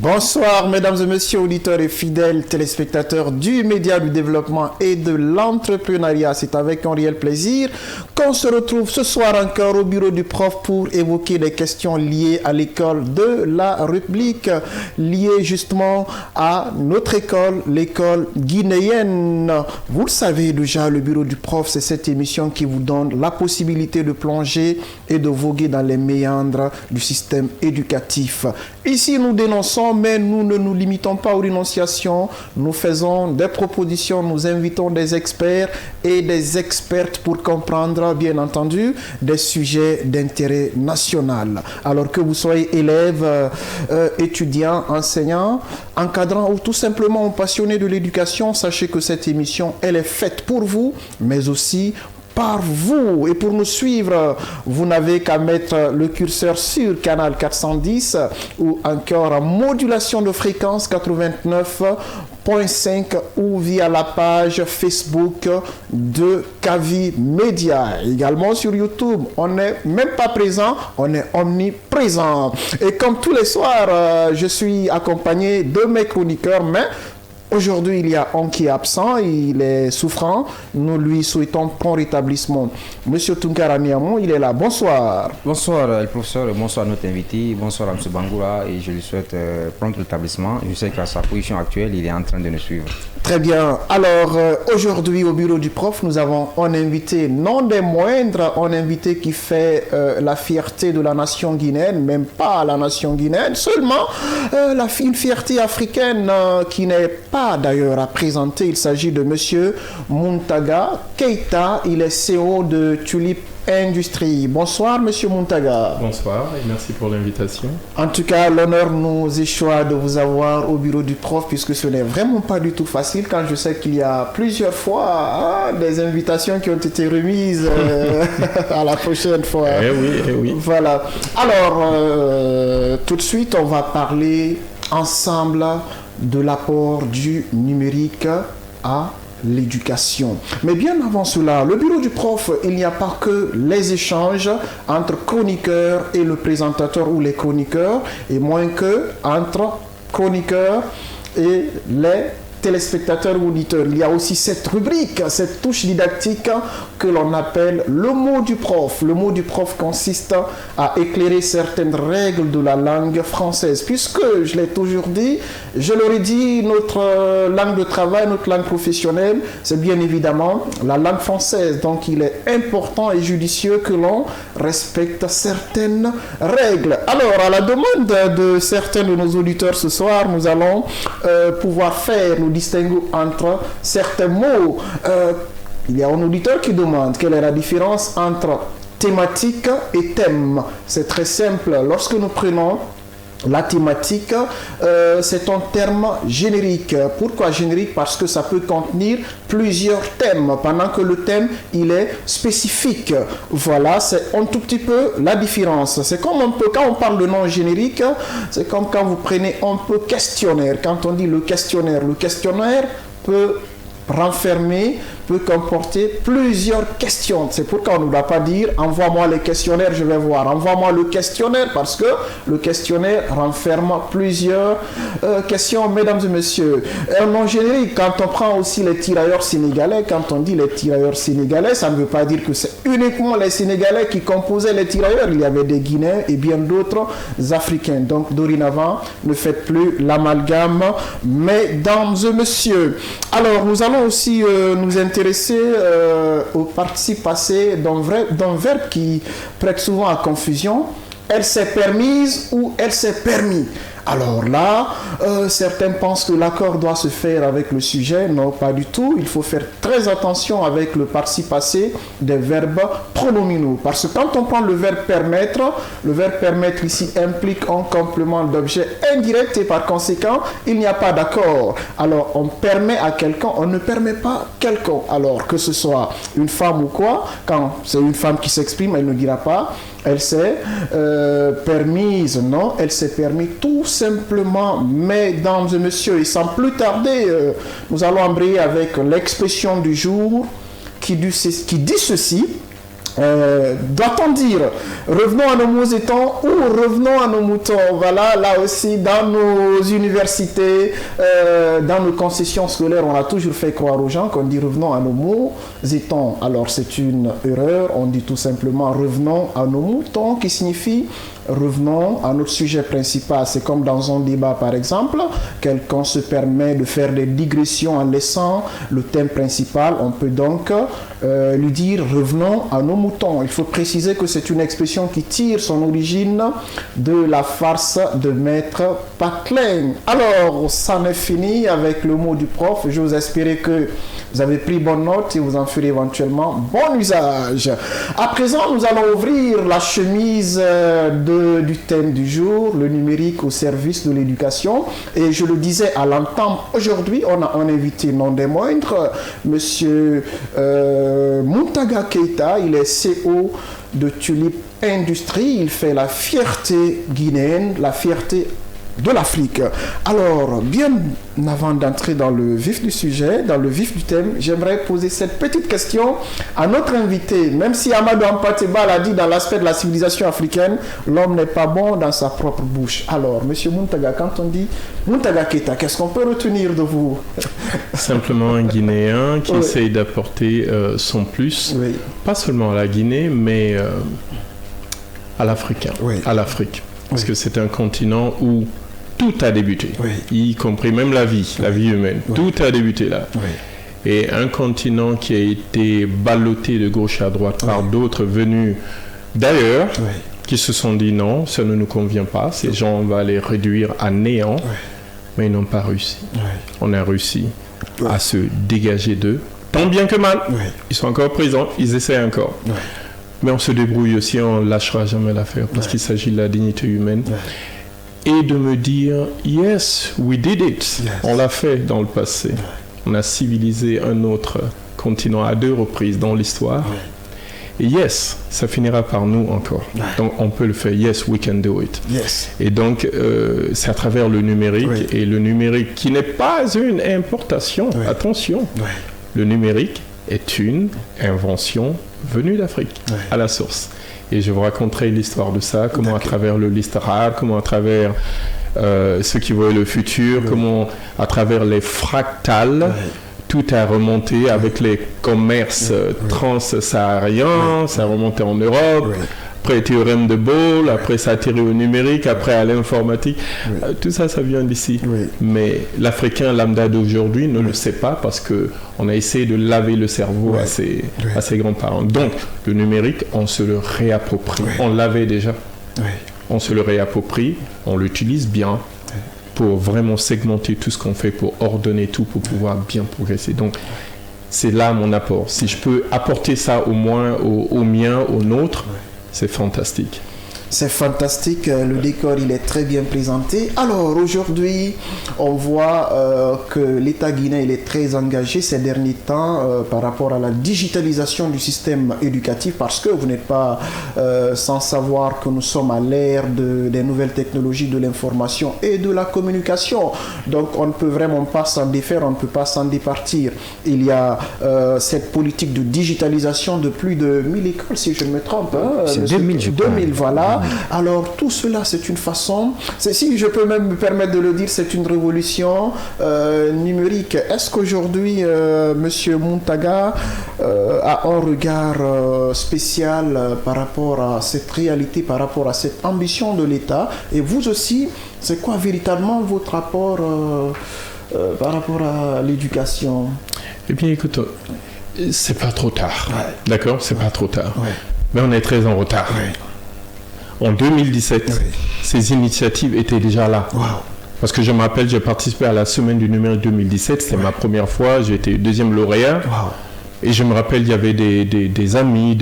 Bonsoir mesdames et messieurs auditeurs et fidèles téléspectateurs du média du développement et de l'entrepreneuriat. C'est avec un réel plaisir qu'on se retrouve ce soir encore au bureau du prof pour évoquer des questions liées à l'école de la République, liées justement à notre école, l'école guinéenne. Vous le savez déjà, le bureau du prof, c'est cette émission qui vous donne la possibilité de plonger et de voguer dans les méandres du système éducatif. Ici, nous dénonçons, mais nous ne nous limitons pas aux dénonciations. Nous faisons des propositions, nous invitons des experts et des expertes pour comprendre, bien entendu, des sujets d'intérêt national. Alors que vous soyez élève, étudiant, enseignant, encadrant ou tout simplement passionné de l'éducation, sachez que cette émission, elle est faite pour vous, mais aussi par vous. Et pour nous suivre, vous n'avez qu'à mettre le curseur sur canal 410 ou encore en modulation de fréquence 89.5 ou via la page Facebook de Kavi Media. Également sur YouTube, on n'est même pas présent, on est omniprésent. Et comme tous les soirs, je suis accompagné de mes chroniqueurs, mais aujourd'hui, il y a un qui est absent, il est souffrant. Nous lui souhaitons prompt rétablissement. Monsieur Tunkara Niamou, il est là. Bonsoir. Bonsoir, le professeur, et bonsoir à notre invité. Bonsoir à M. Bangoura et je lui souhaite prompt rétablissement. Je sais qu'à sa position actuelle, il est en train de nous suivre. Très bien. Alors, aujourd'hui, au bureau du prof, nous avons un invité, non des moindres, un invité qui fait la fierté de la nation guinéenne, même pas la nation guinéenne, seulement une fierté africaine qui n'est pas d'ailleurs à présenter. Il s'agit de Monsieur Muntaga Keita. Il est CEO de Tulip Industrie. Bonsoir, Monsieur Muntaga. Bonsoir et merci pour l'invitation. En tout cas, l'honneur nous échoit de vous avoir au bureau du prof puisque ce n'est vraiment pas du tout facile quand je sais qu'il y a plusieurs fois des invitations qui ont été remises à la prochaine fois. Eh oui. Voilà. Alors, tout de suite, on va parler ensemble de l'apport du numérique à l'éducation. Mais bien avant cela, le bureau du prof, il n'y a pas que les échanges entre chroniqueurs et le présentateur ou les chroniqueurs, et moins que entre chroniqueurs et les téléspectateurs ou auditeurs. Il y a aussi cette rubrique, cette touche didactique que l'on appelle le mot du prof. Le mot du prof consiste à éclairer certaines règles de la langue française. Puisque, je l'ai toujours dit, je l'aurais dit, notre langue de travail, notre langue professionnelle, c'est bien évidemment la langue française. Donc, il est important et judicieux que l'on respecte certaines règles. Alors, à la demande de certains de nos auditeurs ce soir, nous allons pouvoir nous distinguer entre certains mots. Il y a un auditeur qui demande quelle est la différence entre thématique et thème. C'est très simple. Lorsque nous prenons la thématique, c'est un terme générique. Pourquoi générique? Parce que ça peut contenir plusieurs thèmes, pendant que le thème, il est spécifique. Voilà, c'est un tout petit peu la différence. C'est comme un peu, quand on parle de nom générique, c'est comme quand vous prenez un peu questionnaire. Quand on dit le questionnaire peut renfermer, peut comporter plusieurs questions. C'est pourquoi on ne doit pas dire envoie-moi les questionnaires, je vais voir. Envoie-moi le questionnaire parce que le questionnaire renferme plusieurs questions, mesdames et messieurs. Un nom générique, quand on prend aussi les tirailleurs sénégalais, quand on dit les tirailleurs sénégalais, ça ne veut pas dire que c'est uniquement les Sénégalais qui composaient les tirailleurs. Il y avait des Guinéens et bien d'autres Africains. Donc dorénavant, ne faites plus l'amalgame, mesdames et messieurs. Alors, nous allons aussi nous intéresser au participe passé d'un verbe qui prête souvent à confusion. Elle s'est permise ou elle s'est permis. Alors là, certains pensent que l'accord doit se faire avec le sujet. Non, pas du tout. Il faut faire très attention avec le participe passé des verbes pronominaux. Parce que quand on prend le verbe permettre ici implique un complément d'objet indirect et par conséquent, il n'y a pas d'accord. Alors, on permet à quelqu'un, on ne permet pas quelqu'un. Alors, que ce soit une femme ou quoi, quand c'est une femme qui s'exprime, elle ne dira pas elle s'est permise, non, elle s'est permis tout simplement, mesdames et messieurs. Et sans plus tarder, nous allons embrayer avec l'expression du jour qui dit ceci. Doit-on dire revenons à nos moutons ou revenons à nos moutons? Voilà, là aussi, dans nos universités, dans nos concessions scolaires, on a toujours fait croire aux gens qu'on dit revenons à nos moutons. Alors c'est une erreur, on dit tout simplement revenons à nos moutons, qui signifie revenons à notre sujet principal. C'est comme dans un débat par exemple, quelqu'un se permet de faire des digressions en laissant le thème principal, on peut donc lui dire revenons à nos moutons. Il faut préciser que c'est une expression qui tire son origine de la farce de Maître Patelin. Alors, ça n'est fini avec le mot du prof. J'ose espérer que vous avez pris bonne note et vous en ferez éventuellement bon usage. À présent, nous allons ouvrir la chemise du thème du jour, le numérique au service de l'éducation. Et je le disais à l'entame, aujourd'hui, on a un invité non des moindres, Monsieur Muntaga Keita. Il est CEO de Tulip Industries. Il fait la fierté guinéenne, la fierté de l'Afrique. Alors, bien avant d'entrer dans le vif du sujet, dans le vif du thème, j'aimerais poser cette petite question à notre invité. Même si Amadou Hampâté-Bâ l'a dit dans l'aspect de la civilisation africaine, l'homme n'est pas bon dans sa propre bouche. Alors, Monsieur Muntaga, quand on dit Muntaga Keita, qu'est-ce qu'on peut retenir de vous? Simplement un Guinéen qui essaye d'apporter son plus, pas seulement à la Guinée, mais à l'Africain, à l'Afrique. Parce que c'est un continent où tout a débuté, y compris même la vie humaine. Tout a débuté là. Et un continent qui a été ballotté de gauche à droite par d'autres venus d'ailleurs, qui se sont dit non, ça ne nous convient pas, ces gens, on va les réduire à néant, mais ils n'ont pas réussi. On a réussi à se dégager d'eux, tant bien que mal. Ils sont encore présents, ils essaient encore. Mais on se débrouille aussi, on ne lâchera jamais l'affaire, parce qu'il s'agit de la dignité humaine. Et de me dire, yes, we did it. On l'a fait dans le passé. On a civilisé un autre continent à 2 reprises dans l'histoire. Et yes, ça finira par nous encore. Donc on peut le faire. Yes, we can do it. Et donc c'est à travers le numérique. Et le numérique qui n'est pas une importation. Attention, le numérique est une invention venue d'Afrique à la source. Et je vous raconterai l'histoire de ça, comment à travers le l'histoire, comment à travers ceux qui voient le futur, comment à travers les fractales, tout a remonté avec les commerces transsahariens, ça a remonté en Europe, après le théorème de Boole, après ça a atterri au numérique, après à l'informatique. Tout ça, ça vient d'ici. Mais l'Africain lambda d'aujourd'hui ne le sait pas parce qu'on a essayé de laver le cerveau à ses grands-parents. Donc, le numérique, on se le réapproprie. On l'avait déjà. On se le réapproprie, on l'utilise bien pour vraiment segmenter tout ce qu'on fait, pour ordonner tout, pour pouvoir bien progresser. Donc, c'est là mon apport. Si je peux apporter ça au moins au mien, au nôtre, c'est fantastique. C'est fantastique, le décor il est très bien présenté. Alors aujourd'hui, on voit que l'État guinéen il est très engagé ces derniers temps par rapport à la digitalisation du système éducatif, parce que vous n'êtes pas sans savoir que nous sommes à l'ère des nouvelles technologies de l'information et de la communication. Donc on ne peut vraiment pas s'en défaire, on ne peut pas s'en départir. Il y a cette politique de digitalisation de plus de 1000 écoles, si je ne me trompe. C'est 2000, je crois. 2000, voilà. Alors tout cela c'est une façon, si je peux même me permettre de le dire, c'est une révolution numérique. Est-ce qu'aujourd'hui Monsieur Muntaga a un regard spécial par rapport à cette réalité, par rapport à cette ambition de l'État? Et vous aussi, c'est quoi véritablement votre rapport par rapport à l'éducation? Eh bien écoute, c'est pas trop tard, d'accord, c'est pas trop tard, mais on est très en retard. En 2017, ces initiatives étaient déjà là. Parce que je me rappelle, j'ai participé à la semaine du numérique 2017, c'était ma première fois, j'ai été 2e lauréat. Et je me rappelle, il y avait des amis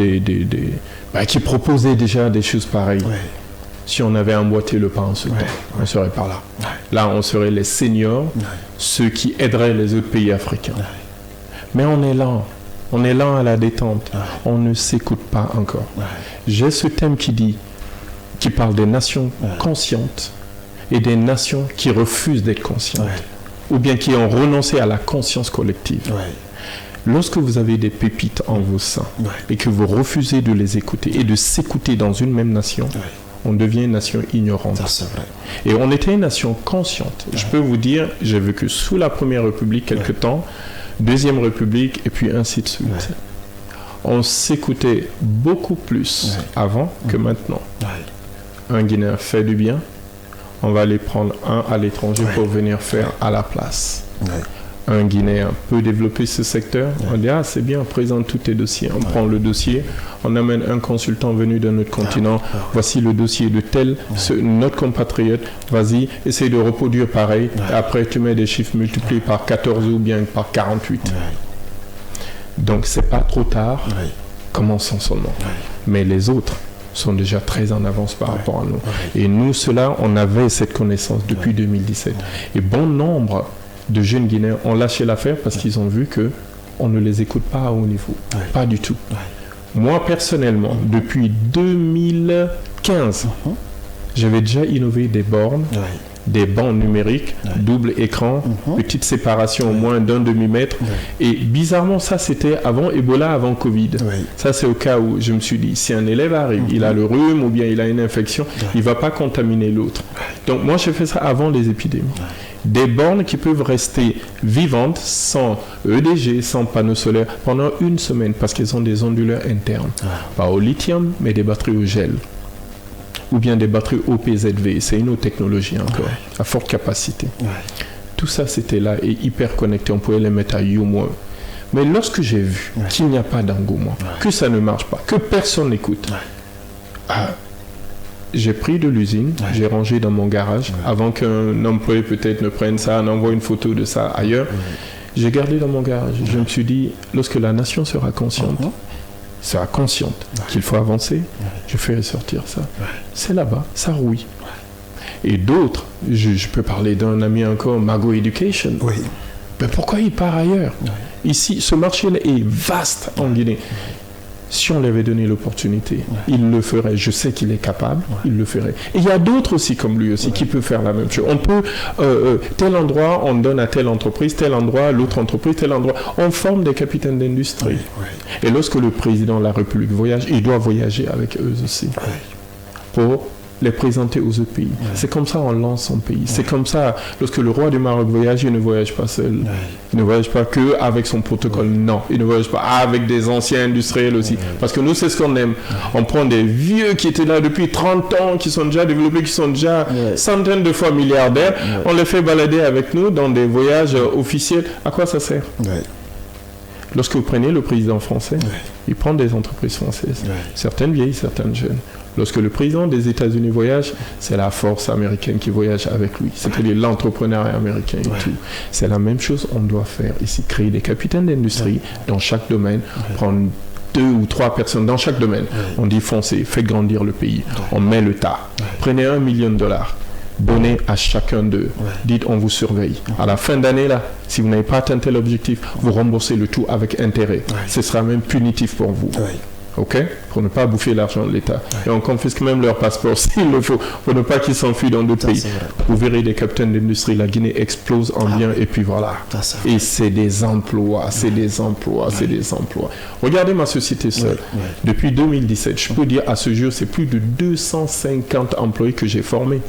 qui proposaient déjà des choses pareilles. Si on avait emboîté le pas en ce temps, on serait par là. Là, on serait les seniors, ceux qui aideraient les autres pays africains. Mais on est lent. On est lent à la détente. On ne s'écoute pas encore. J'ai ce thème qui parle des nations conscientes et des nations qui refusent d'être conscientes, ou bien qui ont renoncé à la conscience collective. Lorsque vous avez des pépites en vos seins et que vous refusez de les écouter et de s'écouter dans une même nation, on devient une nation ignorante. Ça, c'est vrai. Et on était une nation consciente. Je peux vous dire, j'ai vécu sous la Première République quelque temps, Deuxième République, et puis ainsi de suite. On s'écoutait beaucoup plus avant que maintenant. Un Guinéen fait du bien, on va aller prendre un à l'étranger pour venir faire à la place. Un Guinéen peut développer ce secteur, on dit ah c'est bien, présente tous tes dossiers. On prend le dossier, on amène un consultant venu d'un autre continent, voici le dossier de tel, notre compatriote, vas-y, essaye de reproduire pareil, et après tu mets des chiffres multipliés par 14 ou bien par 48. Donc c'est pas trop tard, commençons seulement. Mais les autres sont déjà très en avance par rapport à nous. Et nous, ceux-là, on avait cette connaissance depuis 2017. Et bon nombre de jeunes Guinéens ont lâché l'affaire parce qu'ils ont vu qu'on ne les écoute pas à haut niveau. Pas du tout. Moi, personnellement, depuis 2015, j'avais déjà innové des bornes, des bancs numériques, double écran, petite séparation au moins d'un demi-mètre. Et bizarrement, ça, c'était avant Ebola, avant Covid. Ça, c'est au cas où je me suis dit, si un élève arrive, il a le rhume ou bien il a une infection, il ne va pas contaminer l'autre. Donc, moi, j'ai fait ça avant les épidémies. Des bornes qui peuvent rester vivantes sans EDG, sans panneaux solaires pendant une semaine parce qu'elles ont des onduleurs internes. Pas au lithium, mais des batteries au gel. Ou bien des batteries OPZV. C'est une autre technologie encore, à forte capacité. Tout ça, c'était là et hyper connecté. On pouvait les mettre à YouMo. Mais lorsque j'ai vu qu'il n'y a pas d'engouement, que ça ne marche pas, que personne n'écoute, j'ai pris de l'usine, j'ai rangé dans mon garage, avant qu'un employé peut-être ne prenne ça, n'envoie une photo de ça ailleurs. J'ai gardé dans mon garage. Je me suis dit, lorsque la nation sera consciente, qu'il faut avancer, je ferai sortir ça. C'est là-bas, ça rouille. Et d'autres, je peux parler d'un ami encore, Mago Education. Mais pourquoi il part ailleurs? Ici, ce marché-là est vaste en Guinée. Si on lui avait donné l'opportunité, il le ferait. Je sais qu'il est capable, il le ferait. Et il y a d'autres aussi comme lui aussi qui peuvent faire la même chose. On peut, tel endroit, on donne à telle entreprise, tel endroit, l'autre entreprise, tel endroit. On forme des capitaines d'industrie. Et lorsque le président de la République voyage, il doit voyager avec eux aussi pour les présenter aux autres pays. C'est comme ça on lance son pays. C'est comme ça, lorsque le roi du Maroc voyage, il ne voyage pas seul. Il ne voyage pas qu'avec son protocole. Non, il ne voyage pas avec des anciens industriels aussi. Parce que nous, c'est ce qu'on aime. On prend des vieux qui étaient là depuis 30 ans, qui sont déjà développés, qui sont déjà centaines de fois milliardaires. On les fait balader avec nous dans des voyages officiels. À quoi ça sert? Lorsque vous prenez le président français, il prend des entreprises françaises. Certaines vieilles, certaines jeunes. Lorsque le président des États-Unis voyage, c'est la force américaine qui voyage avec lui. C'est-à-dire l'entrepreneuriat américain et tout. C'est la même chose qu'on doit faire ici. Créer des capitaines d'industrie dans chaque domaine, prendre 2 ou 3 personnes dans chaque domaine. On dit foncez, faites grandir le pays. On met le tas. Prenez $1 million. Donnez à chacun d'eux. Dites, on vous surveille. À la fin d'année, là, si vous n'avez pas atteint tel objectif, vous remboursez le tout avec intérêt. Ce sera même punitif pour vous. OK? Pour ne pas bouffer l'argent de l'État. Et on confisque même leur passeport s'il le faut, pour ne pas qu'ils s'enfuient dans d'autres pays. Vous verrez des capitaines d'industrie, la Guinée explose en bien, et puis voilà. Et c'est des emplois, c'est des emplois. Regardez ma société seule. Depuis 2017, je peux dire à ce jour, c'est plus de 250 employés que j'ai formés.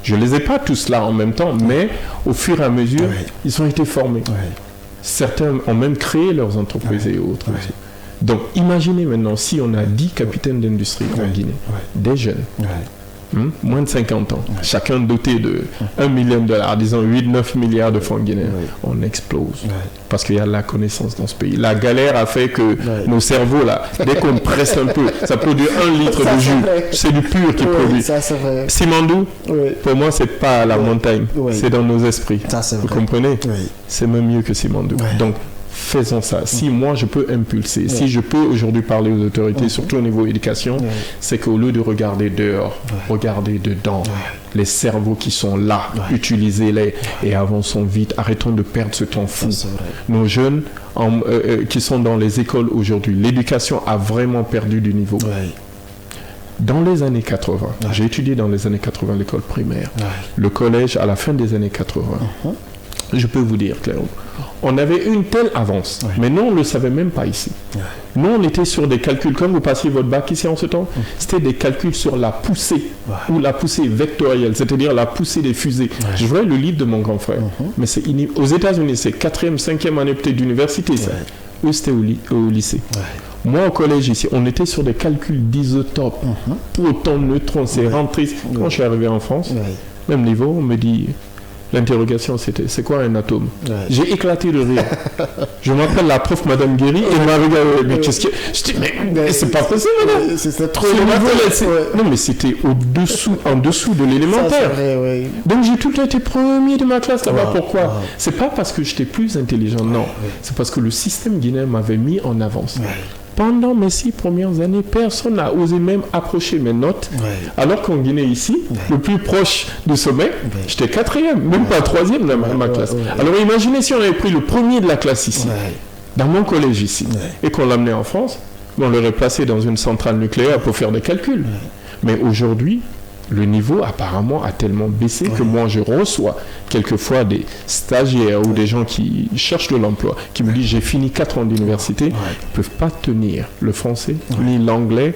Je ne les ai pas tous là en même temps, mais au fur et à mesure, ils ont été formés. Certains ont même créé leurs entreprises et autres. Donc, imaginez maintenant si on a 10 capitaines d'industrie en Guinée, des jeunes, moins de 50 ans, chacun doté de $1 million, disons 8-9 milliards de francs guinéens, on explose. Parce qu'il y a de la connaissance dans ce pays. La galère a fait que nos cerveaux, là, dès qu'on presse un peu, ça produit 1 litre de jus. C'est du pur qui produit. Simandou, pour moi, c'est pas la montagne, c'est dans nos esprits. Vous comprenez? C'est même mieux que Simandou. Donc, faisons ça. Si moi je peux impulser, si je peux aujourd'hui parler aux autorités, surtout au niveau éducation, c'est qu'au lieu de regarder dehors, regardez dedans. Les cerveaux qui sont là, utilisez-les et avançons vite. Arrêtons de perdre ce temps fou. Nos jeunes qui sont dans les écoles aujourd'hui, l'éducation a vraiment perdu du niveau. Dans les années 80, j'ai étudié dans les années 80 l'école primaire, le collège à la fin des années 80. je peux vous dire clairement, on avait une telle avance, mais nous, on ne le savait même pas ici. Nous, on était sur des calculs, comme vous passiez votre bac ici en ce temps, c'était des calculs sur la poussée, ou la poussée vectorielle, c'est-à-dire la poussée des fusées. Je voyais le livre de mon grand frère, mais c'est aux États-Unis, c'est 4e, 5e année peut-être d'université, ça. Eux, c'était au lycée. Moi, au collège ici, on était sur des calculs d'isotopes, protons, neutrons, c'est rentré. Quand je suis arrivé en France, même niveau, on me dit... L'interrogation, c'était, c'est quoi un atome? J'ai éclaté de rire. Je m'appelle la prof Madame Guéry et elle m'a regardé. Mais qu'est-ce que... Je dis, mais c'est pas possible, madame. C'était trop Non, mais c'était en dessous de l'élémentaire. Donc j'ai tout le temps été premier de ma classe là-bas. Pourquoi? C'est pas parce que j'étais plus intelligent, non. C'est parce que le système guinéen m'avait mis en avance. Pendant mes 6 premières années, personne n'a osé même approcher mes notes. Alors qu'en Guinée, ici, le plus proche du sommet, j'étais 4e, même pas 3e dans ma classe. Alors imaginez si on avait pris le premier de la classe ici, dans mon collège ici, et qu'on l'amenait en France, on l'aurait placé dans une centrale nucléaire pour faire des calculs. Mais aujourd'hui, le niveau apparemment a tellement baissé que moi je reçois quelquefois des stagiaires ou des gens qui cherchent de l'emploi qui me disent j'ai fini 4 ans d'université, ils ne peuvent pas tenir le français ni l'anglais,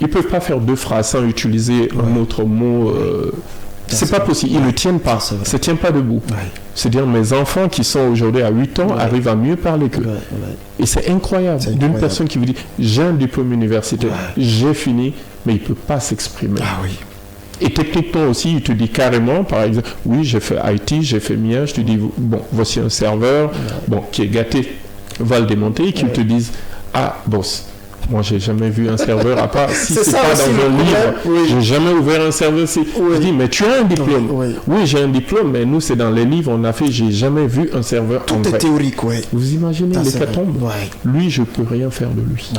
ils ne peuvent pas faire 2 phrases sans utiliser un autre mot. C'est pas possible, ils ne tiennent pas, ça ne tient pas debout. C'est-à-dire mes enfants qui sont aujourd'hui à 8 ans arrivent à mieux parler qu'eux. Et c'est incroyable d'une personne qui vous dit j'ai un diplôme universitaire, j'ai fini, mais il ne peut pas s'exprimer. Et techniquement aussi, il te dit carrément, par exemple, oui, j'ai fait IT, j'ai fait MIA, je te dis, bon, voici un serveur, qui est gâté, va le démonter, et qu'ils te disent, ah, boss, moi, j'ai jamais vu un serveur, à part si c'est pas dans un livre, j'ai jamais ouvert un serveur. Je dis, mais tu as un diplôme. Oui, j'ai un diplôme, mais nous, c'est dans les livres, on a fait, j'ai jamais vu un serveur en vrai. Tout est théorique, Vous imaginez l'hécatombe? Lui, je peux rien faire de lui.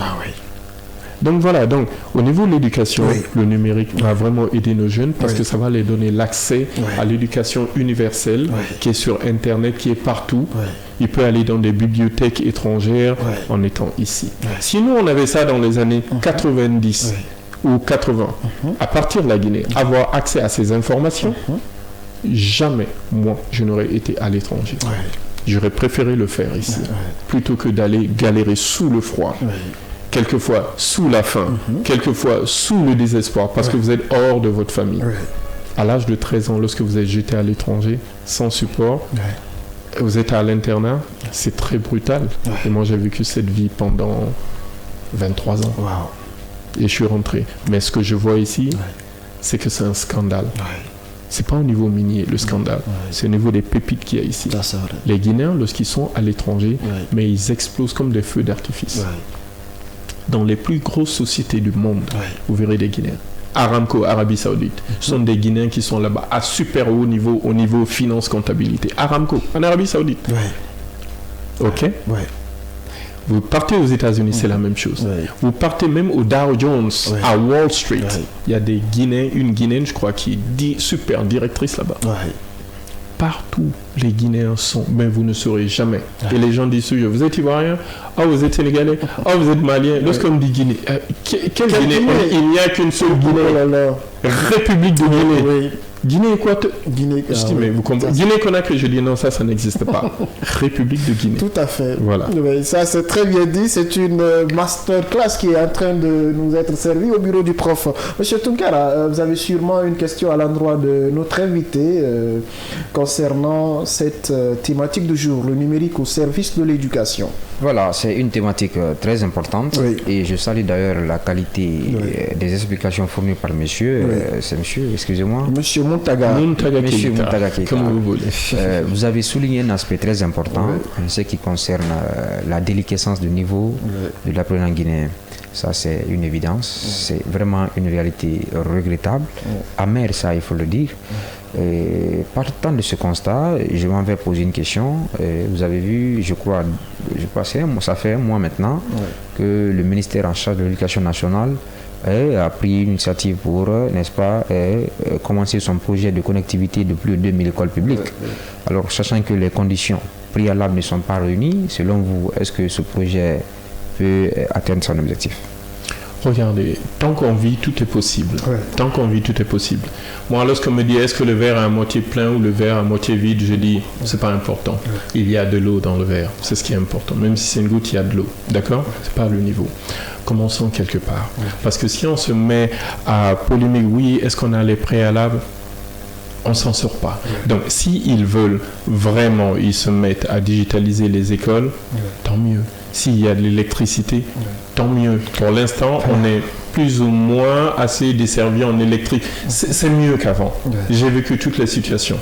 Donc voilà, donc au niveau de l'éducation, le numérique va vraiment aider nos jeunes parce que ça va les donner l'accès à l'éducation universelle qui est sur Internet, qui est partout. Il peut aller dans des bibliothèques étrangères en étant ici. Si nous, on avait ça dans les années 90 ou 80, à partir de la Guinée, avoir accès à ces informations, jamais, moi, je n'aurais été à l'étranger. J'aurais préféré le faire ici, plutôt que d'aller galérer sous le froid. Quelquefois sous la faim, quelquefois sous le désespoir, parce que vous êtes hors de votre famille. À l'âge de 13 ans, lorsque vous êtes jeté à l'étranger, sans support, vous êtes à l'internat, c'est très brutal. Et moi, j'ai vécu cette vie pendant 23 ans. Et je suis rentré. Mais ce que je vois ici, c'est que c'est un scandale. C'est pas au niveau minier, le scandale. C'est au niveau des pépites qu'il y a ici. Les Guinéens, lorsqu'ils sont à l'étranger, mais ils explosent comme des feux d'artifice. Dans les plus grosses sociétés du monde, vous verrez des Guinéens. Aramco, Arabie Saoudite, ce sont des Guinéens qui sont là-bas à super haut niveau, au niveau finance, comptabilité. Aramco, en Arabie Saoudite. Ok. Vous partez aux États-Unis, c'est la même chose. Vous partez même au Dow Jones, à Wall Street. Il y a des Guinéens, une Guinéenne, je crois, qui est super directrice là-bas. Partout, les Guinéens sont, mais vous ne saurez jamais. Et les gens disent toujours, vous êtes Ivoirien? Ah, vous êtes Sénégalais? Ah, vous êtes Malien? Lorsqu'on dit Guinée, quelle Guinée? Il n'y a qu'une seule Guinée. République de Guinée. Guinée équatoriale. Je dis, mais vous comprenez. Guinée-Conakry, je dis non, ça n'existe pas. République de Guinée. Tout à fait. Voilà. Ça, c'est très bien dit. C'est une masterclass qui est en train de nous être servie au bureau du prof. Monsieur Tunkara, vous avez sûrement une question à l'endroit de notre invité concernant cette thématique du jour, le numérique au service de l'éducation. Voilà, c'est une thématique très importante et je salue d'ailleurs la qualité des explications fournies par monsieur. C'est monsieur, excusez-moi. Monsieur Montaga. Monsieur Montaga Keita. Comme vous voulez. Vous avez souligné un aspect très important en ce qui concerne la déliquescence du niveau de l'apprenant guinéen. Ça, c'est une évidence. C'est vraiment une réalité regrettable. Amère, ça, il faut le dire. Et partant de ce constat, je m'en vais poser une question. Vous avez vu, je crois ça fait un mois maintenant que le ministère en charge de l'éducation nationale a pris une initiative pour, n'est-ce pas, commencer son projet de connectivité de plus de 2000 écoles publiques. Alors, sachant que les conditions préalables ne sont pas réunies, selon vous, est-ce que ce projet peut atteindre son objectif? Regardez, tant qu'on vit, tout est possible. Ouais. Tant qu'on vit, tout est possible. Moi, lorsqu'on me dit est-ce que le verre est à moitié plein ou le verre à moitié vide, je dis c'est pas important. Ouais. Il y a de l'eau dans le verre, c'est ce qui est important. Même si c'est une goutte, il y a de l'eau. D'accord ? C'est pas le niveau. Commençons quelque part. Ouais. Parce que si on se met à polémique, oui, est-ce qu'on a les préalables ? On s'en sort pas. Ouais. Donc, s'ils veulent vraiment, ils se mettent à digitaliser les écoles, tant mieux. S'il y a de l'électricité, tant mieux. Pour l'instant, on est plus ou moins assez desservi en électrique. C'est mieux qu'avant. J'ai vécu toutes les situations.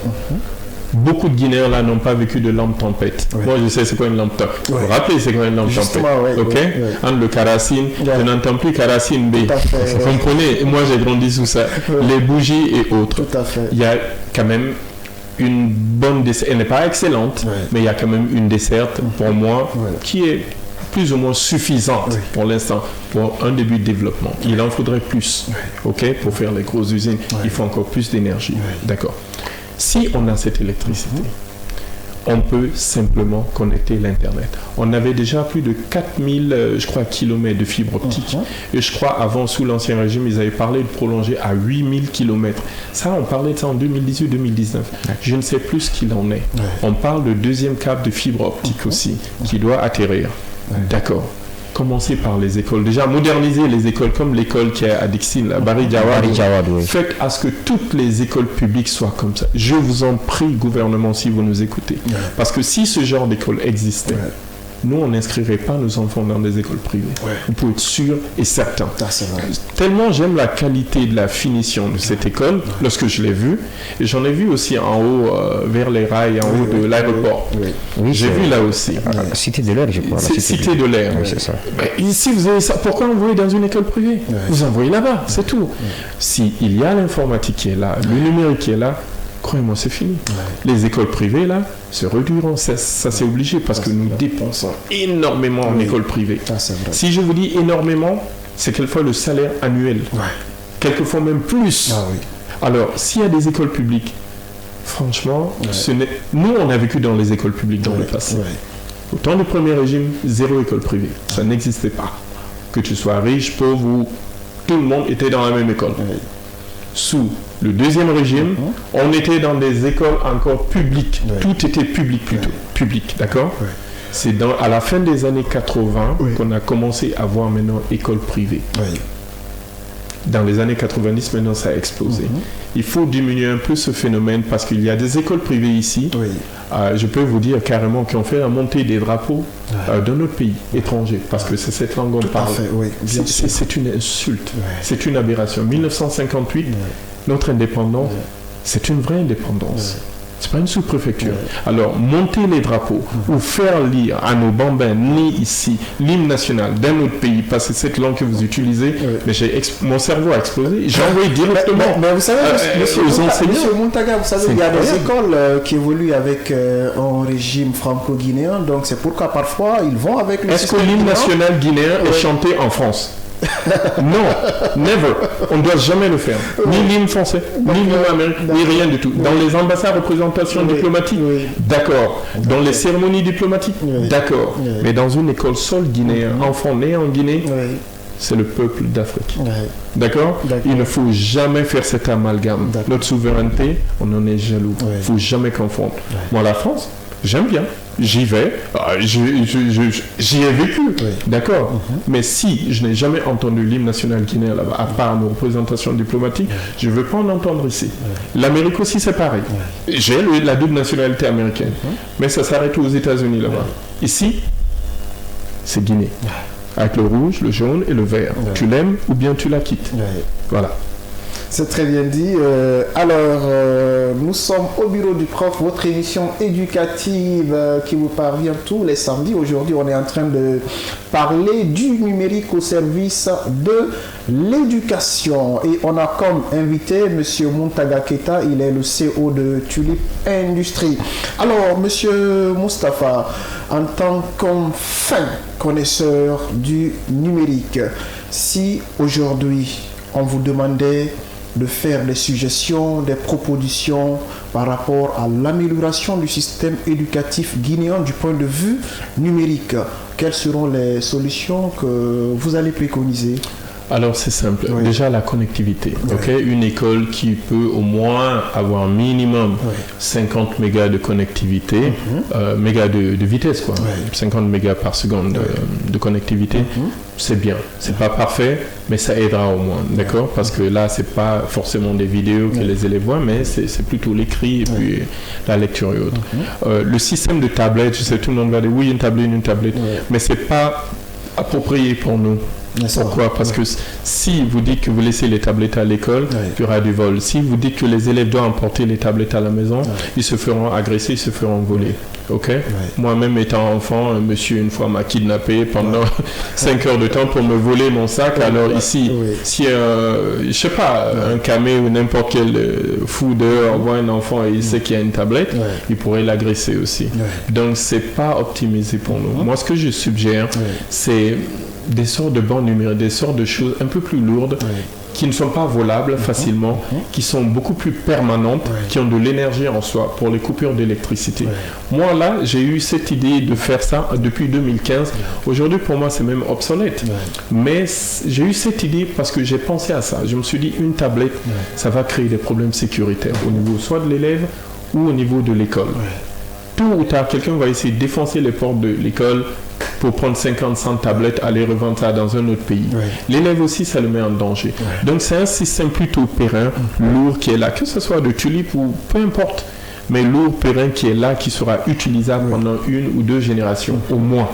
Beaucoup de Guinéens là n'ont pas vécu de lampe tempête. Moi, je sais c'est quoi une lampe tempête. Vous vous rappelez c'est quoi une lampe tempête. Ok. Entre le caracine, je n'entends plus caracine B. Vous comprenez. Moi, j'ai grandi sous ça. Les bougies et autres. Tout à fait. Il y a quand même une bonne desserte. Elle n'est pas excellente, mais il y a quand même une desserte pour moi qui est plus ou moins suffisante pour l'instant pour un début de développement. Il en faudrait plus, ok, pour faire les grosses usines. Il faut encore plus d'énergie, d'accord. Si on a cette électricité, on peut simplement connecter l'Internet. On avait déjà plus de 4000, je crois, kilomètres de fibre optique. Et je crois, avant, sous l'Ancien Régime, ils avaient parlé de prolonger à 8000 kilomètres. Ça, on parlait de ça en 2018-2019. Je ne sais plus ce qu'il en est. On parle de deuxième câble de fibre optique aussi, qui doit atterrir. D'accord. Commencez par les écoles. Déjà, moderniser les écoles comme l'école qui est à Dixine, la Barry Jawad. Faites à ce que toutes les écoles publiques soient comme ça. Je vous en prie, gouvernement, si vous nous écoutez. Parce que si ce genre d'école existait, nous, on n'inscrirait pas nos enfants dans des écoles privées. Vous pouvez être sûr et certain. Tellement j'aime la qualité de la finition de cette école, lorsque je l'ai vue, et j'en ai vu aussi en haut, vers les rails, en haut de l'aéroport. J'ai vu là aussi. Cité de l'air, je crois. Cité de l'air. Oui, c'est ça. Ici, vous avez ça. Pourquoi envoyer dans une école privée ? Vous envoyez là-bas, c'est tout. S'il y a l'informatique qui est là, le numérique qui est là, croyez-moi, c'est fini. Les écoles privées, là, se réduiront. Ça c'est obligé parce que nous dépensons énormément en école privée. Si je vous dis énormément, c'est quelquefois le salaire annuel. Quelquefois même plus. Alors, s'il y a des écoles publiques, franchement, nous, on a vécu dans les écoles publiques dans le passé. Au temps du premier régime, 0 école privée. Ça n'existait pas. Que tu sois riche, pauvre ou... Tout le monde était dans la même école. Sous le deuxième régime, on était dans des écoles encore publiques. Tout était public plutôt. Public, d'accord ? C'est à la fin des années 80 qu'on a commencé à voir maintenant écoles privées. Dans les années 90, maintenant, ça a explosé. Il faut diminuer un peu ce phénomène parce qu'il y a des écoles privées ici, je peux vous dire carrément, qui ont fait la montée des drapeaux de notre pays étranger, parce que c'est cette langue qu'on parle. C'est une insulte, c'est une aberration. 1958, notre indépendance, c'est une vraie indépendance. C'est pas une sous-préfecture. Alors, monter les drapeaux ou faire lire à nos bambins nés ici l'hymne national d'un autre pays, parce que cette langue que vous utilisez, mais mon cerveau a explosé. J'ai envoyé directement mais vous savez, Monsieur Muntaga, vous savez, il y a des écoles qui évoluent avec un régime franco-guinéen, donc c'est pourquoi parfois ils vont avec le système. Est-ce que l'hymne national guinéen est chanté en France ? Non, never. On ne doit jamais le faire. Ni l'hymne français, ni l'hymne américain, ni rien du tout. Dans les ambassades, représentations diplomatiques, d'accord. Dans les cérémonies diplomatiques, d'accord. Mais dans une école seule guinéenne, enfant né en Guinée, c'est le peuple d'Afrique. D'accord ? Il ne faut jamais faire cet amalgame. Notre souveraineté, on en est jaloux. Il ne faut jamais confondre. Moi, la France, j'aime bien. J'y vais, j'y ai vécu, d'accord. Mais si je n'ai jamais entendu l'hymne national guinéen là-bas, à part nos représentations diplomatiques, je ne veux pas en entendre ici. L'Amérique aussi, c'est pareil. J'ai la double nationalité américaine, mais ça s'arrête aux États-Unis là-bas. Ici, c'est Guinée, avec le rouge, le jaune et le vert. Tu l'aimes ou bien tu la quittes. Voilà. C'est très bien dit. Alors, nous sommes au bureau du prof, votre émission éducative qui vous parvient tous les samedis. Aujourd'hui, on est en train de parler du numérique au service de l'éducation. Et on a comme invité M. Muntaga Keita, il est le CEO de Tulip Industries. Alors, M. Moustapha, en tant qu'enfin connaisseur du numérique, si aujourd'hui on vous demandait de faire des suggestions, des propositions par rapport à l'amélioration du système éducatif guinéen du point de vue numérique, quelles seront les solutions que vous allez préconiser ? Alors c'est simple. Déjà la connectivité. Une école qui peut au moins avoir minimum 50 mégas de connectivité, mégas de vitesse, quoi. 50 mégas par seconde de connectivité, c'est bien. C'est pas parfait, mais ça aidera au moins, d'accord? Parce que là, c'est pas forcément des vidéos que les élèves voient, mais c'est plutôt l'écrit et puis la lecture et autres. Le système de tablette, je sais, tout le monde va dire oui, une tablette, mais c'est pas approprié pour nous. Pourquoi? Parce que si vous dites que vous laissez les tablettes à l'école, il y aura du vol. Si vous dites que les élèves doivent emporter les tablettes à la maison, ils se feront agresser, ils se feront voler. Moi-même étant enfant, un monsieur une fois m'a kidnappé pendant 5 heures de temps pour me voler mon sac. Alors ici, si je sais pas, un camé ou n'importe quel fou dehors voit un enfant et il sait qu'il y a une tablette, il pourrait l'agresser aussi. Donc c'est pas optimisé pour nous. Moi, ce que je suggère, c'est des sortes de bancs numériques, des sortes de choses un peu plus lourdes, qui ne sont pas volables facilement, qui sont beaucoup plus permanentes, qui ont de l'énergie en soi pour les coupures d'électricité. Moi là, j'ai eu cette idée de faire ça depuis 2015. Aujourd'hui pour moi c'est même obsolète. Mais j'ai eu cette idée parce que j'ai pensé à ça. Je me suis dit une tablette, ça va créer des problèmes sécuritaires au niveau soit de l'élève ou au niveau de l'école. Tôt ou tard, quelqu'un va essayer de défoncer les portes de l'école pour prendre 50-100 tablettes, aller revendre ça dans un autre pays. L'élève aussi, ça le met en danger. Donc c'est un système plutôt périn, lourd, qui est là, que ce soit de tulipe ou peu importe, mais lourd, périn, qui est là, qui sera utilisable pendant 1 ou 2 générations, au moins.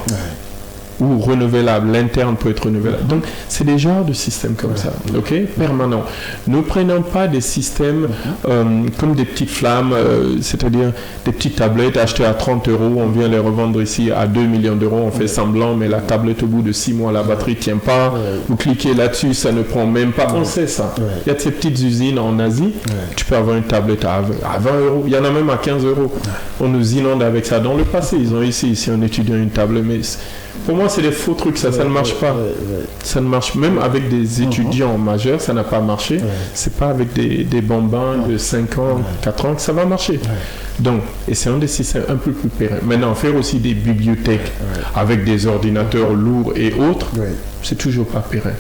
Ou renouvelable, l'interne peut être renouvelable. Donc, c'est des genres de systèmes comme ça, permanents. Ne prenons pas des systèmes comme des petites flammes, c'est-à-dire des petites tablettes achetées à 30 €, on vient les revendre ici à 2 millions d'euros, on fait semblant, mais la tablette au bout de 6 mois, la batterie ne tient pas, vous cliquez là-dessus, ça ne prend même pas, on sait ça. Il y a ces petites usines en Asie, tu peux avoir une tablette à 20 €, il y en a même à 15 €. On nous inonde avec ça. Dans le passé, ils ont essayé ici un étudiant une tablette, mais pour moi, c'est des faux trucs, ça ne marche pas. Ça ne marche même avec des étudiants majeurs, ça n'a pas marché. C'est pas avec des bambins de 5 ans, 4 ans que ça va marcher. Donc, et c'est un des systèmes un peu plus pérennes. Maintenant, faire aussi des bibliothèques avec des ordinateurs lourds et autres, c'est toujours pas pérenne.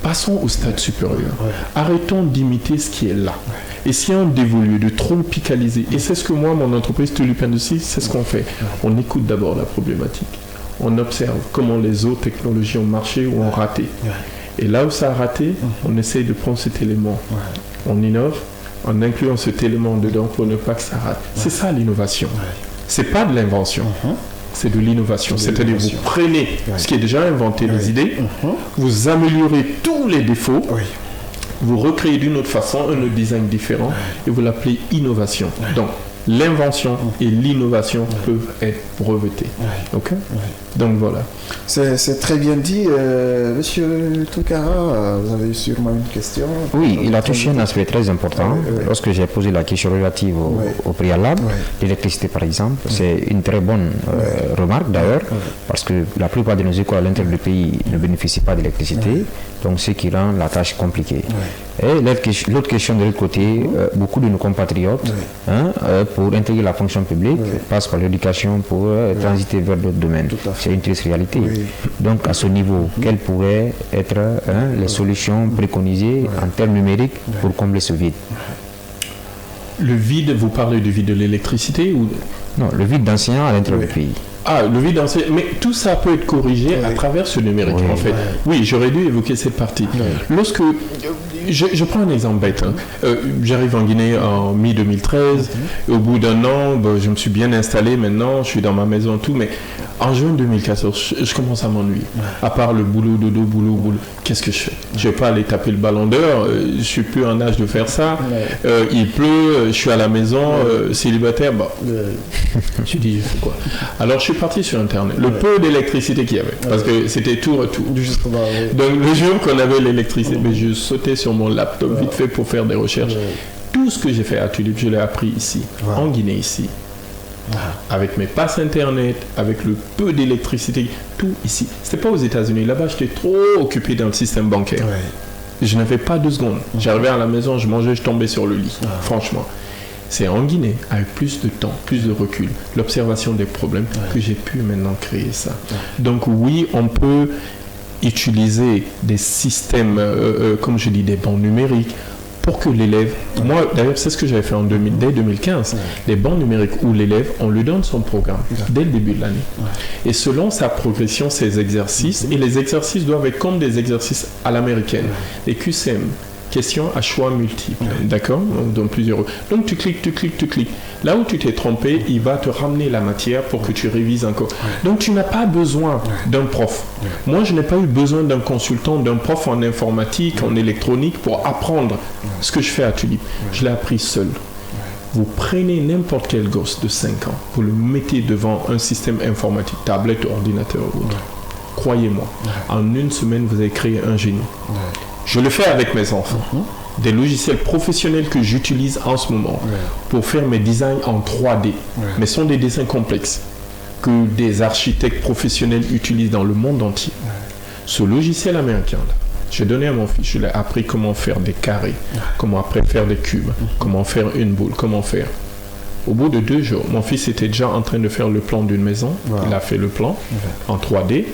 Passons au stade supérieur. Arrêtons d'imiter ce qui est là. Essayons d'évoluer, de tropicaliser. Et c'est ce que moi, mon entreprise Tulip Industries, c'est ce qu'on fait. On écoute d'abord la problématique. On observe comment les autres technologies ont marché ou ont raté. Et là où ça a raté, on essaye de prendre cet élément. On innove en incluant cet élément dedans pour ne pas que ça rate. C'est ça l'innovation. C'est pas de l'invention. C'est de l'innovation. C'est-à-dire vous prenez ce qui est déjà inventé, les idées, vous améliorez tous les défauts, vous recréez d'une autre façon un autre design différent et vous l'appelez innovation. Donc, l'invention et l'innovation peuvent être brevetées. Donc voilà. C'est très bien dit. Monsieur Toukara, vous avez sûrement une question? Oui, il a touché un aspect très important. Lorsque j'ai posé la question relative au préalable, l'électricité par exemple, c'est une très bonne remarque d'ailleurs, parce que la plupart de nos écoles à l'intérieur du pays ne bénéficient pas d'électricité, donc ce qui rend la tâche compliquée. Et l'autre question de l'autre côté, beaucoup de nos compatriotes, pour intégrer la fonction publique, passent par l'éducation pour transiter vers d'autres domaines. C'est une triste réalité. Donc à ce niveau, quelles pourraient être les solutions préconisées en termes numériques pour combler ce vide? Le vide, vous parlez du vide de l'électricité ou... Non, le vide d'enseignants à l'intérieur du pays. Ah, le vide d'enseignants. Mais tout ça peut être corrigé à travers ce numérique, en fait. Oui, j'aurais dû évoquer cette partie. Lorsque... Je prends un exemple bête. J'arrive en Guinée en mi-2013. Au bout d'un an, je me suis bien installé maintenant. Je suis dans ma maison, tout. Mais en juin 2014, je commence à m'ennuyer. À part le boulot, dodo, boulot. Qu'est-ce que je fais? Je ne vais pas aller taper le ballon d'heure. Je ne suis plus en âge de faire ça. Il pleut. Je suis à la maison, célibataire. Je dis, je fais quoi? Alors, je suis parti sur Internet. Le peu d'électricité qu'il y avait. Parce que c'était tout retour. Donc, le jour qu'on avait l'électricité, je sautais sur mon laptop vite fait pour faire des recherches. Tout ce que j'ai fait à Tulip, je l'ai appris ici, en Guinée ici. Avec mes passes internet, avec le peu d'électricité, tout ici. C'était pas aux États-Unis. Là-bas, j'étais trop occupé dans le système bancaire. Je n'avais pas 2 secondes. J'arrivais à la maison, je mangeais, je tombais sur le lit. Franchement. C'est en Guinée, avec plus de temps, plus de recul, l'observation des problèmes, que j'ai pu maintenant créer ça. Donc oui, on peut utiliser des systèmes, comme je dis, des bancs numériques, pour que l'élève, moi d'ailleurs c'est ce que j'avais fait dès 2015, les bancs numériques où l'élève, on lui donne son programme dès le début de l'année. Et selon sa progression, ses exercices, et les exercices doivent être comme des exercices à l'américaine, les QCM. Questions à choix multiples, d'accord? Dans plusieurs. Donc tu cliques. Là où tu t'es trompé, il va te ramener la matière pour que tu révises encore. Donc tu n'as pas besoin d'un prof. Moi, je n'ai pas eu besoin d'un consultant, d'un prof en informatique, en électronique pour apprendre ce que je fais à Tulip. Je l'ai appris seul. Vous prenez n'importe quel gosse de 5 ans, vous le mettez devant un système informatique, tablette, ordinateur ou autre. Croyez-moi, en une semaine, vous avez créé un génie. Je le fais avec mes enfants. Des logiciels professionnels que j'utilise en ce moment pour faire mes designs en 3D. Mais ce sont des dessins complexes que des architectes professionnels utilisent dans le monde entier. Ce logiciel américain, là, j'ai donné à mon fils, je lui ai appris comment faire des carrés, comment après faire des cubes, comment faire une boule, comment faire. Au bout de 2 jours, mon fils était déjà en train de faire le plan d'une maison. Il a fait le plan en 3D.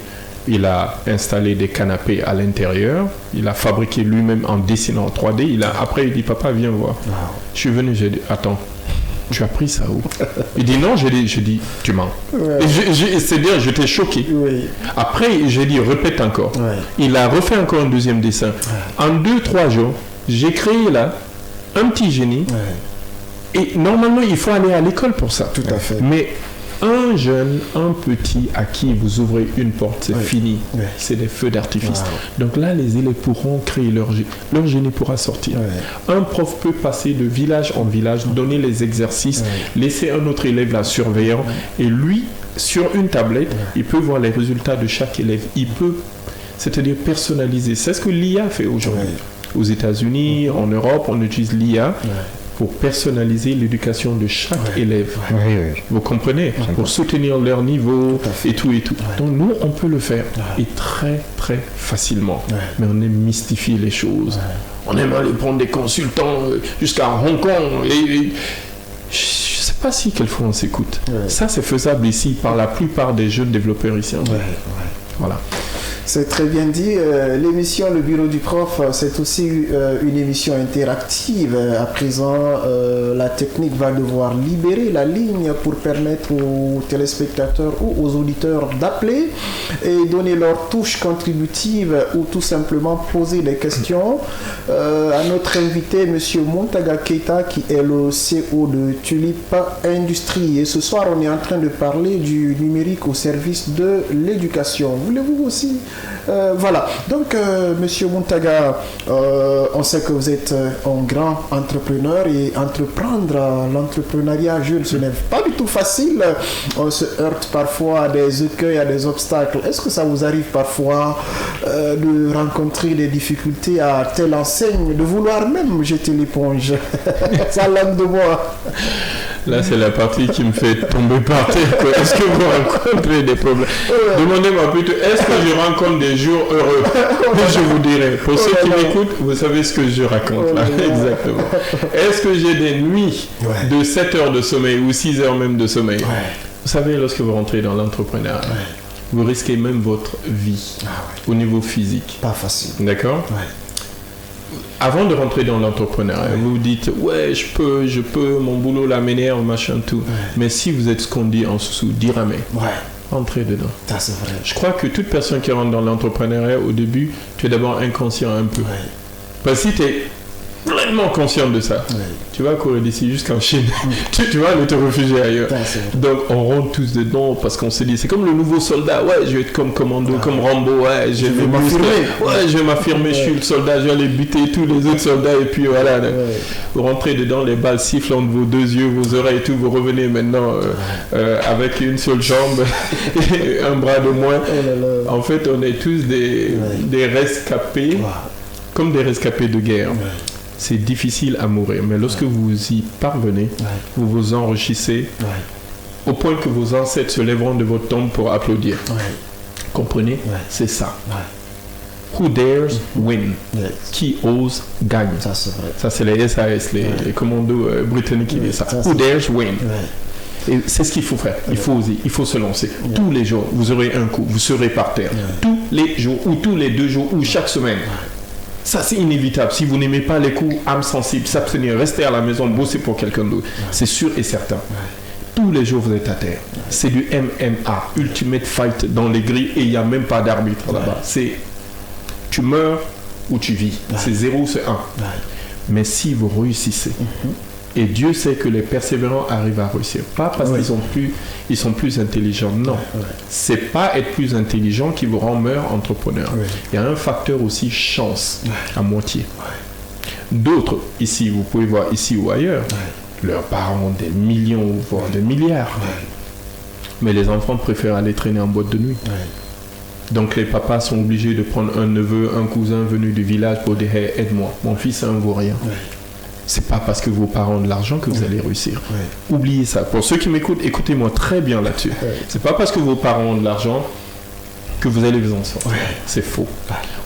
Il a installé des canapés à l'intérieur. Il a fabriqué lui-même en dessinant en 3D. Après, il dit, papa, viens voir. Je suis venu, j'ai dit, attends, tu as pris ça où? Il dit, non, j'ai dit, tu mens. C'est-à-dire, j'étais choqué. Après, j'ai dit, répète encore. Il a refait encore un deuxième dessin. En 2-3 jours, j'ai créé là un petit génie. Et normalement, il faut aller à l'école pour ça. Tout à fait. Mais un jeune, un petit à qui vous ouvrez une porte, c'est fini. C'est des feux d'artifice. Donc là, les élèves pourront créer leur génie pourra sortir. Un prof peut passer de village en village, donner les exercices, laisser un autre élève là surveillant, et lui, sur une tablette, il peut voir les résultats de chaque élève. Il peut, c'est-à-dire personnaliser. C'est ce que l'IA fait aujourd'hui. Aux États-Unis, en Europe, on utilise l'IA pour personnaliser l'éducation de chaque élève. Vous comprenez? Pour soutenir leur niveau et tout. Donc nous, on peut le faire. Et très, très facilement. Mais on aime mystifier les choses. On aime aller prendre des consultants jusqu'à Hong Kong. Je ne sais pas si quelquefois on s'écoute. Ça, c'est faisable ici par la plupart des jeunes développeurs ici. Voilà. C'est très bien dit. L'émission Le Bureau du Prof, c'est aussi une émission interactive. À présent, la technique va devoir libérer la ligne pour permettre aux téléspectateurs ou aux auditeurs d'appeler et donner leur touche contributive ou tout simplement poser des questions à notre invité, M. Montaga Keita, qui est le CEO de Tulip Industrie. Et ce soir, on est en train de parler du numérique au service de l'éducation. Voulez-vous aussi voilà, donc Monsieur Montaga, on sait que vous êtes un grand entrepreneur et entreprendre l'entrepreneuriat jeune, ce n'est pas du tout facile. On se heurte parfois à des écueils, à des obstacles. Est-ce que ça vous arrive parfois de rencontrer des difficultés à telle enseigne, de vouloir même jeter l'éponge? Ça l'âme de moi. Là, c'est la partie qui me fait tomber par terre. Est-ce que vous rencontrez des problèmes? Demandez-moi plutôt, est-ce que je rencontre des jours heureux? Je vous dirai. Pour ceux qui m'écoutent, vous savez ce que je raconte là. Exactement. Est-ce que j'ai des nuits de 7 heures de sommeil ou 6 heures même de sommeil? Vous savez, lorsque vous rentrez dans l'entrepreneuriat, vous risquez même votre vie au niveau physique. Pas facile. D'accord? Avant de rentrer dans l'entrepreneuriat, vous vous dites, je peux, mon boulot là m'énerve, machin, tout. Mais si vous êtes ce qu'on dit en sous, diramé, entrez dedans. Ça, c'est vrai. Je crois que toute personne qui rentre dans l'entrepreneuriat, au début, tu es d'abord inconscient un peu. Parce que si tu es pleinement conscient de ça, tu vas courir d'ici jusqu'en Chine. tu vas aller te réfugier ailleurs. Donc on rentre tous dedans parce qu'on se dit, c'est comme le nouveau soldat. Je vais être comme commando, comme Rambo. Je vais m'affirmer. Je vais m'affirmer, je suis le soldat, je vais aller buter tous les autres soldats. Et puis voilà. Vous rentrez dedans, les balles sifflent entre vos 2 yeux, vos oreilles et tout. Vous revenez maintenant avec une seule jambe et un bras de moins. En fait, on est tous des rescapés, comme des rescapés de guerre. C'est difficile à mourir, mais lorsque vous y parvenez, vous vous enrichissez au point que vos ancêtres se lèveront de votre tombe pour applaudir. Comprenez? C'est ça. Who dares win. Qui ose gagne. Ça, c'est les SAS, les commandos britanniques qui disent ça. Who dares win. Et c'est ce qu'il faut faire. Il faut oser, il faut se lancer. Tous les jours, vous aurez un coup, vous serez par terre. Tous les jours, ou tous les 2 jours, ou chaque semaine. Ça, c'est inévitable. Si vous n'aimez pas les coups, âme sensible, s'abstenir, rester à la maison, bosser pour quelqu'un d'autre. C'est sûr et certain. Tous les jours, vous êtes à terre. C'est du MMA, Ultimate Fight dans les grilles, et il n'y a même pas d'arbitre là-bas. C'est tu meurs ou tu vis. C'est 0, c'est 1. Mais si vous réussissez, et Dieu sait que les persévérants arrivent à réussir, pas parce qu'ils sont plus intelligents, non. C'est pas être plus intelligent qui vous rend meilleur entrepreneur. Il y a un facteur aussi chance, à moitié. D'autres, ici, vous pouvez voir ici ou ailleurs, leurs parents ont des millions, voire des milliards. Mais les enfants préfèrent aller traîner en boîte de nuit. Donc les papas sont obligés de prendre un neveu, un cousin venu du village pour dire hey, aide-moi, mon fils ça ne vaut rien. C'est pas parce que vos parents ont de l'argent que vous allez réussir. Oubliez ça. Pour ceux qui m'écoutent, écoutez-moi très bien là-dessus. C'est pas parce que vos parents ont de l'argent que vous allez vous en sortir. C'est faux.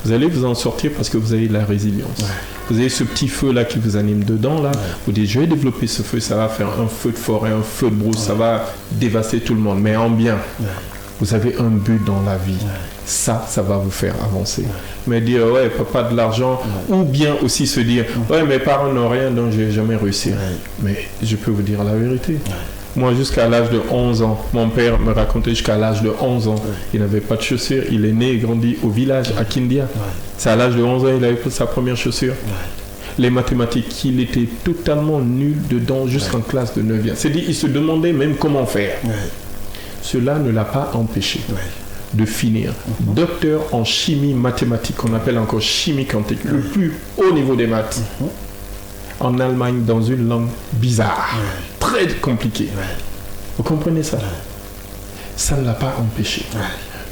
Vous allez vous en sortir parce que vous avez de la résilience. Vous avez ce petit feu là qui vous anime dedans là. Vous dites je vais développer ce feu, ça va faire un feu de forêt, un feu de brousse, ça va dévaster tout le monde, mais en bien. Vous avez un but dans la vie. Ça va vous faire avancer. Mais dire, ouais, papa de l'argent, ou bien aussi se dire, ouais, mes parents n'ont rien, donc je vais jamais réussir. Mais je peux vous dire la vérité. Moi, jusqu'à l'âge de 11 ans, mon père me racontait jusqu'à l'âge de 11 ans, il n'avait pas de chaussures. Il est né et grandi au village, à Kindia. C'est à l'âge de 11 ans, il avait pris sa première chaussure. Les mathématiques, il était totalement nul dedans jusqu'en classe de 9e. C'est-à-dire, il se demandait même comment faire. Cela ne l'a pas empêché de finir docteur en chimie mathématique, qu'on appelle encore chimie quantique, le plus haut niveau des maths, en Allemagne, dans une langue bizarre, très compliquée. Vous comprenez ça? Ça ne l'a pas empêché.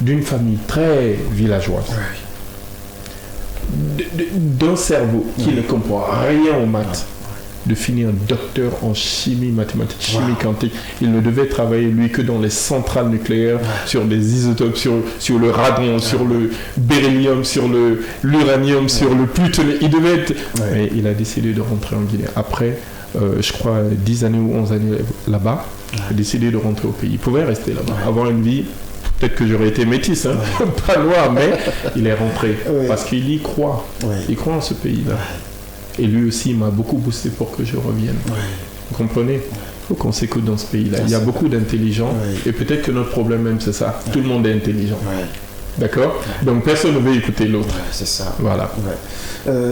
D'une famille très villageoise, d'un cerveau qui ne comprend rien aux maths, de finir docteur en chimie mathématique, chimie quantique. Il ne devait travailler, lui, que dans les centrales nucléaires, sur des isotopes, sur le radon, sur le beryllium, sur l'uranium, sur le plutonium. Il devait être... Mais il a décidé de rentrer en Guinée. Après, je crois, 10 années ou 11 années là-bas, il a décidé de rentrer au pays. Il pouvait rester là-bas, avoir une vie... Peut-être que j'aurais été métis, hein, pas noir, mais il est rentré. Parce qu'il y croit. Il croit en ce pays-là. Et lui aussi m'a beaucoup boosté pour que je revienne. Vous comprenez? Il faut qu'on s'écoute dans ce pays-là. Il y a beaucoup d'intelligents. Et peut-être que notre problème même, c'est ça. Tout le monde est intelligent. D'accord? Donc personne ne veut écouter l'autre. C'est ça. Voilà.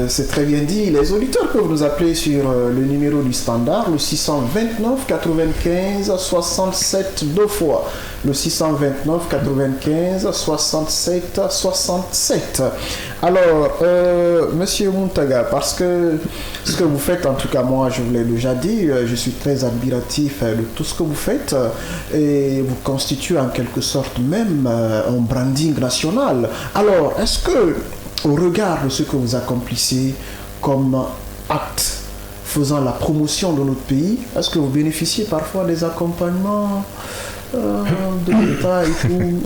C'est très bien dit. Les auditeurs peuvent nous appeler sur le numéro du standard, le 629 95 67 deux fois. Le 629 95 67 67. Alors, Monsieur Muntaga, parce que ce que vous faites, en tout cas moi je vous l'ai déjà dit, je suis très admiratif de tout ce que vous faites et vous constituez en quelque sorte même un branding national. Alors, est-ce que, au regard de ce que vous accomplissez comme acte faisant la promotion de notre pays, est-ce que vous bénéficiez parfois des accompagnements de l'État et tout?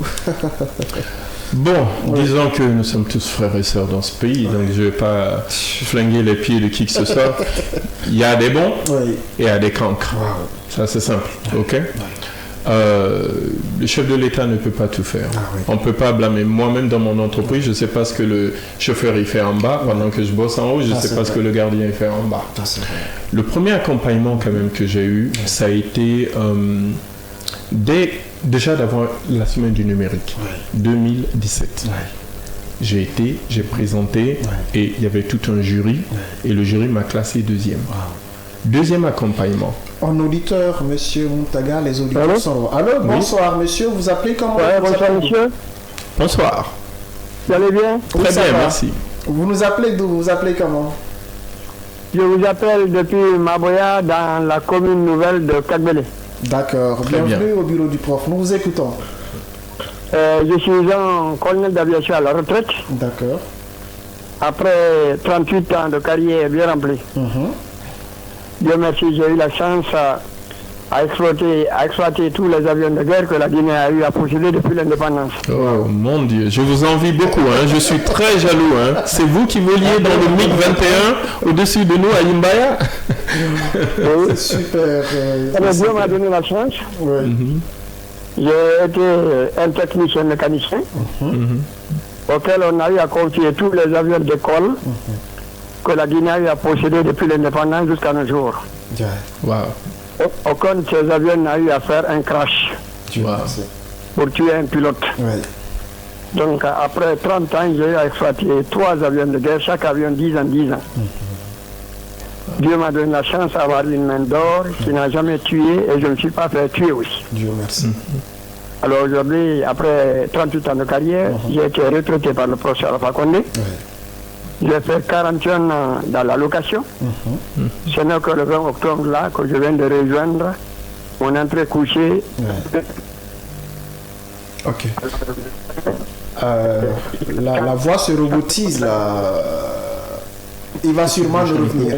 Bon, disons que nous sommes tous frères et sœurs dans ce pays, donc je ne vais pas flinguer les pieds de qui que ce soit. Il y a des bons et il y a des cancres. Ça, c'est simple, ok? Le chef de l'État ne peut pas tout faire. On ne peut pas blâmer. Moi-même, dans mon entreprise, je ne sais pas ce que le chauffeur il fait en bas, pendant que je bosse en haut, je ne sais pas ce que le gardien il fait en bas. Le premier accompagnement quand même que j'ai eu, ça a été... déjà d'avoir la semaine du numérique, 2017. J'ai présenté et il y avait tout un jury et le jury m'a classé deuxième. Deuxième accompagnement. En auditeur, Monsieur Muntaga, les auditeurs sont... Allô, bonsoir monsieur, vous appelez comment? Bonsoir monsieur. Bonsoir. Vous allez bien? Très bien, merci. Vous nous appelez d'où? Vous appelez comment? Je vous appelle depuis Maboya, dans la commune nouvelle de Kagbele. D'accord, bienvenue au bureau du prof, nous vous écoutons. Je suis un colonel d'aviation à la retraite. D'accord. Après 38 ans de carrière bien remplie. Dieu merci, j'ai eu la chance à exploiter tous les avions de guerre que la Guinée a eu à posséder depuis l'indépendance. Oh mon Dieu, je vous envie beaucoup, hein. Je suis très jaloux. Hein. C'est vous qui voliez dans le MiG-21 au-dessus de nous à Imbaya. Oui, super. Dieu m'a donné la chance. Oui. J'ai été un technicien mécanicien auquel on a eu à confier tous les avions d'école que la Guinée a eu à posséder depuis l'indépendance jusqu'à nos jours. Wow. Aucun de ces avions n'a eu à faire un crash pour tuer un pilote. Oui. Donc après 30 ans, j'ai eu à exploiter 3 avions de guerre, chaque avion 10 ans. Dieu m'a donné la chance d'avoir une main d'or qui n'a jamais tué et je ne me suis pas fait tuer aussi. Dieu merci. Alors aujourd'hui, après 38 ans de carrière, j'ai été retraité par le professeur Alpha Condé. J'ai fait 41 ans dans la location. Ce n'est que le 20 octobre là que je viens de rejoindre mon entrée couchée. Ok. La voix se robotise là. Il va sûrement nous revenir.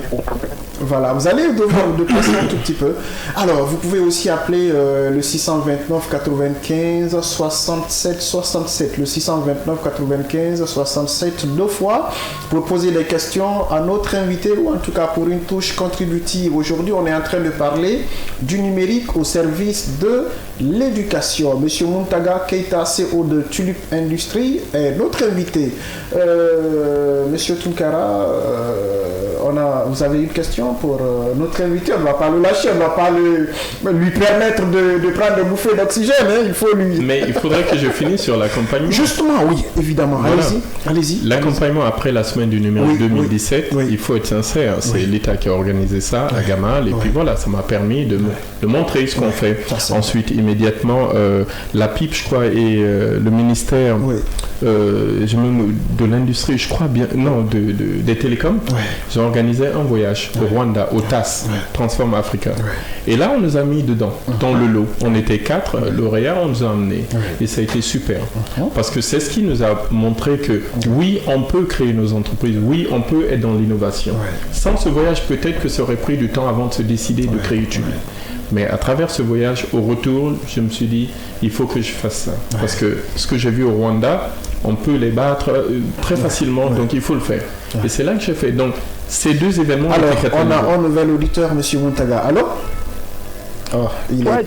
Voilà, vous allez devoir vous déplacer un tout petit peu. Alors, vous pouvez aussi appeler le 629 95 67 67. Le 629 95 67 2 fois pour poser des questions à notre invité ou en tout cas pour une touche contributive. Aujourd'hui, on est en train de parler du numérique au service de l'éducation. Monsieur Muntaga Keita, CEO de Tulip Industries, est notre invité. Monsieur Tunkara, vous avez une question pour notre invité. On ne va pas le lâcher, on ne va pas lui permettre de prendre des bouffées d'oxygène. Hein. Il faut lui... Mais il faudrait que je finisse sur l'accompagnement. Justement, oui, évidemment. Voilà. Allez-y. L'accompagnement après la semaine du numérique 2017, il faut être sincère. C'est l'État qui a organisé ça à Gamal. Et puis voilà, ça m'a permis de montrer ce qu'on fait. Ensuite, immédiatement, la PIP, je crois, et le ministère de l'industrie, je crois bien, non, des télécoms, j'ai organisé un voyage au Rwanda, au TAS, Transform Africa. Et là, on nous a mis dedans, dans le lot. On était 4 lauréats, on nous a emmenés. Et ça a été super. Parce que c'est ce qui nous a montré que oui, on peut créer nos entreprises, oui, on peut être dans l'innovation. Sans ce voyage, peut-être que ça aurait pris du temps avant de se décider de créer Tulip. Mais à travers ce voyage, au retour, je me suis dit, il faut que je fasse ça. Parce que ce que j'ai vu au Rwanda, on peut les battre très facilement, donc il faut le faire. Et c'est là que j'ai fait. Donc, ces 2 événements... Alors, on a un nouvel auditeur, M. Muntaga. Allô?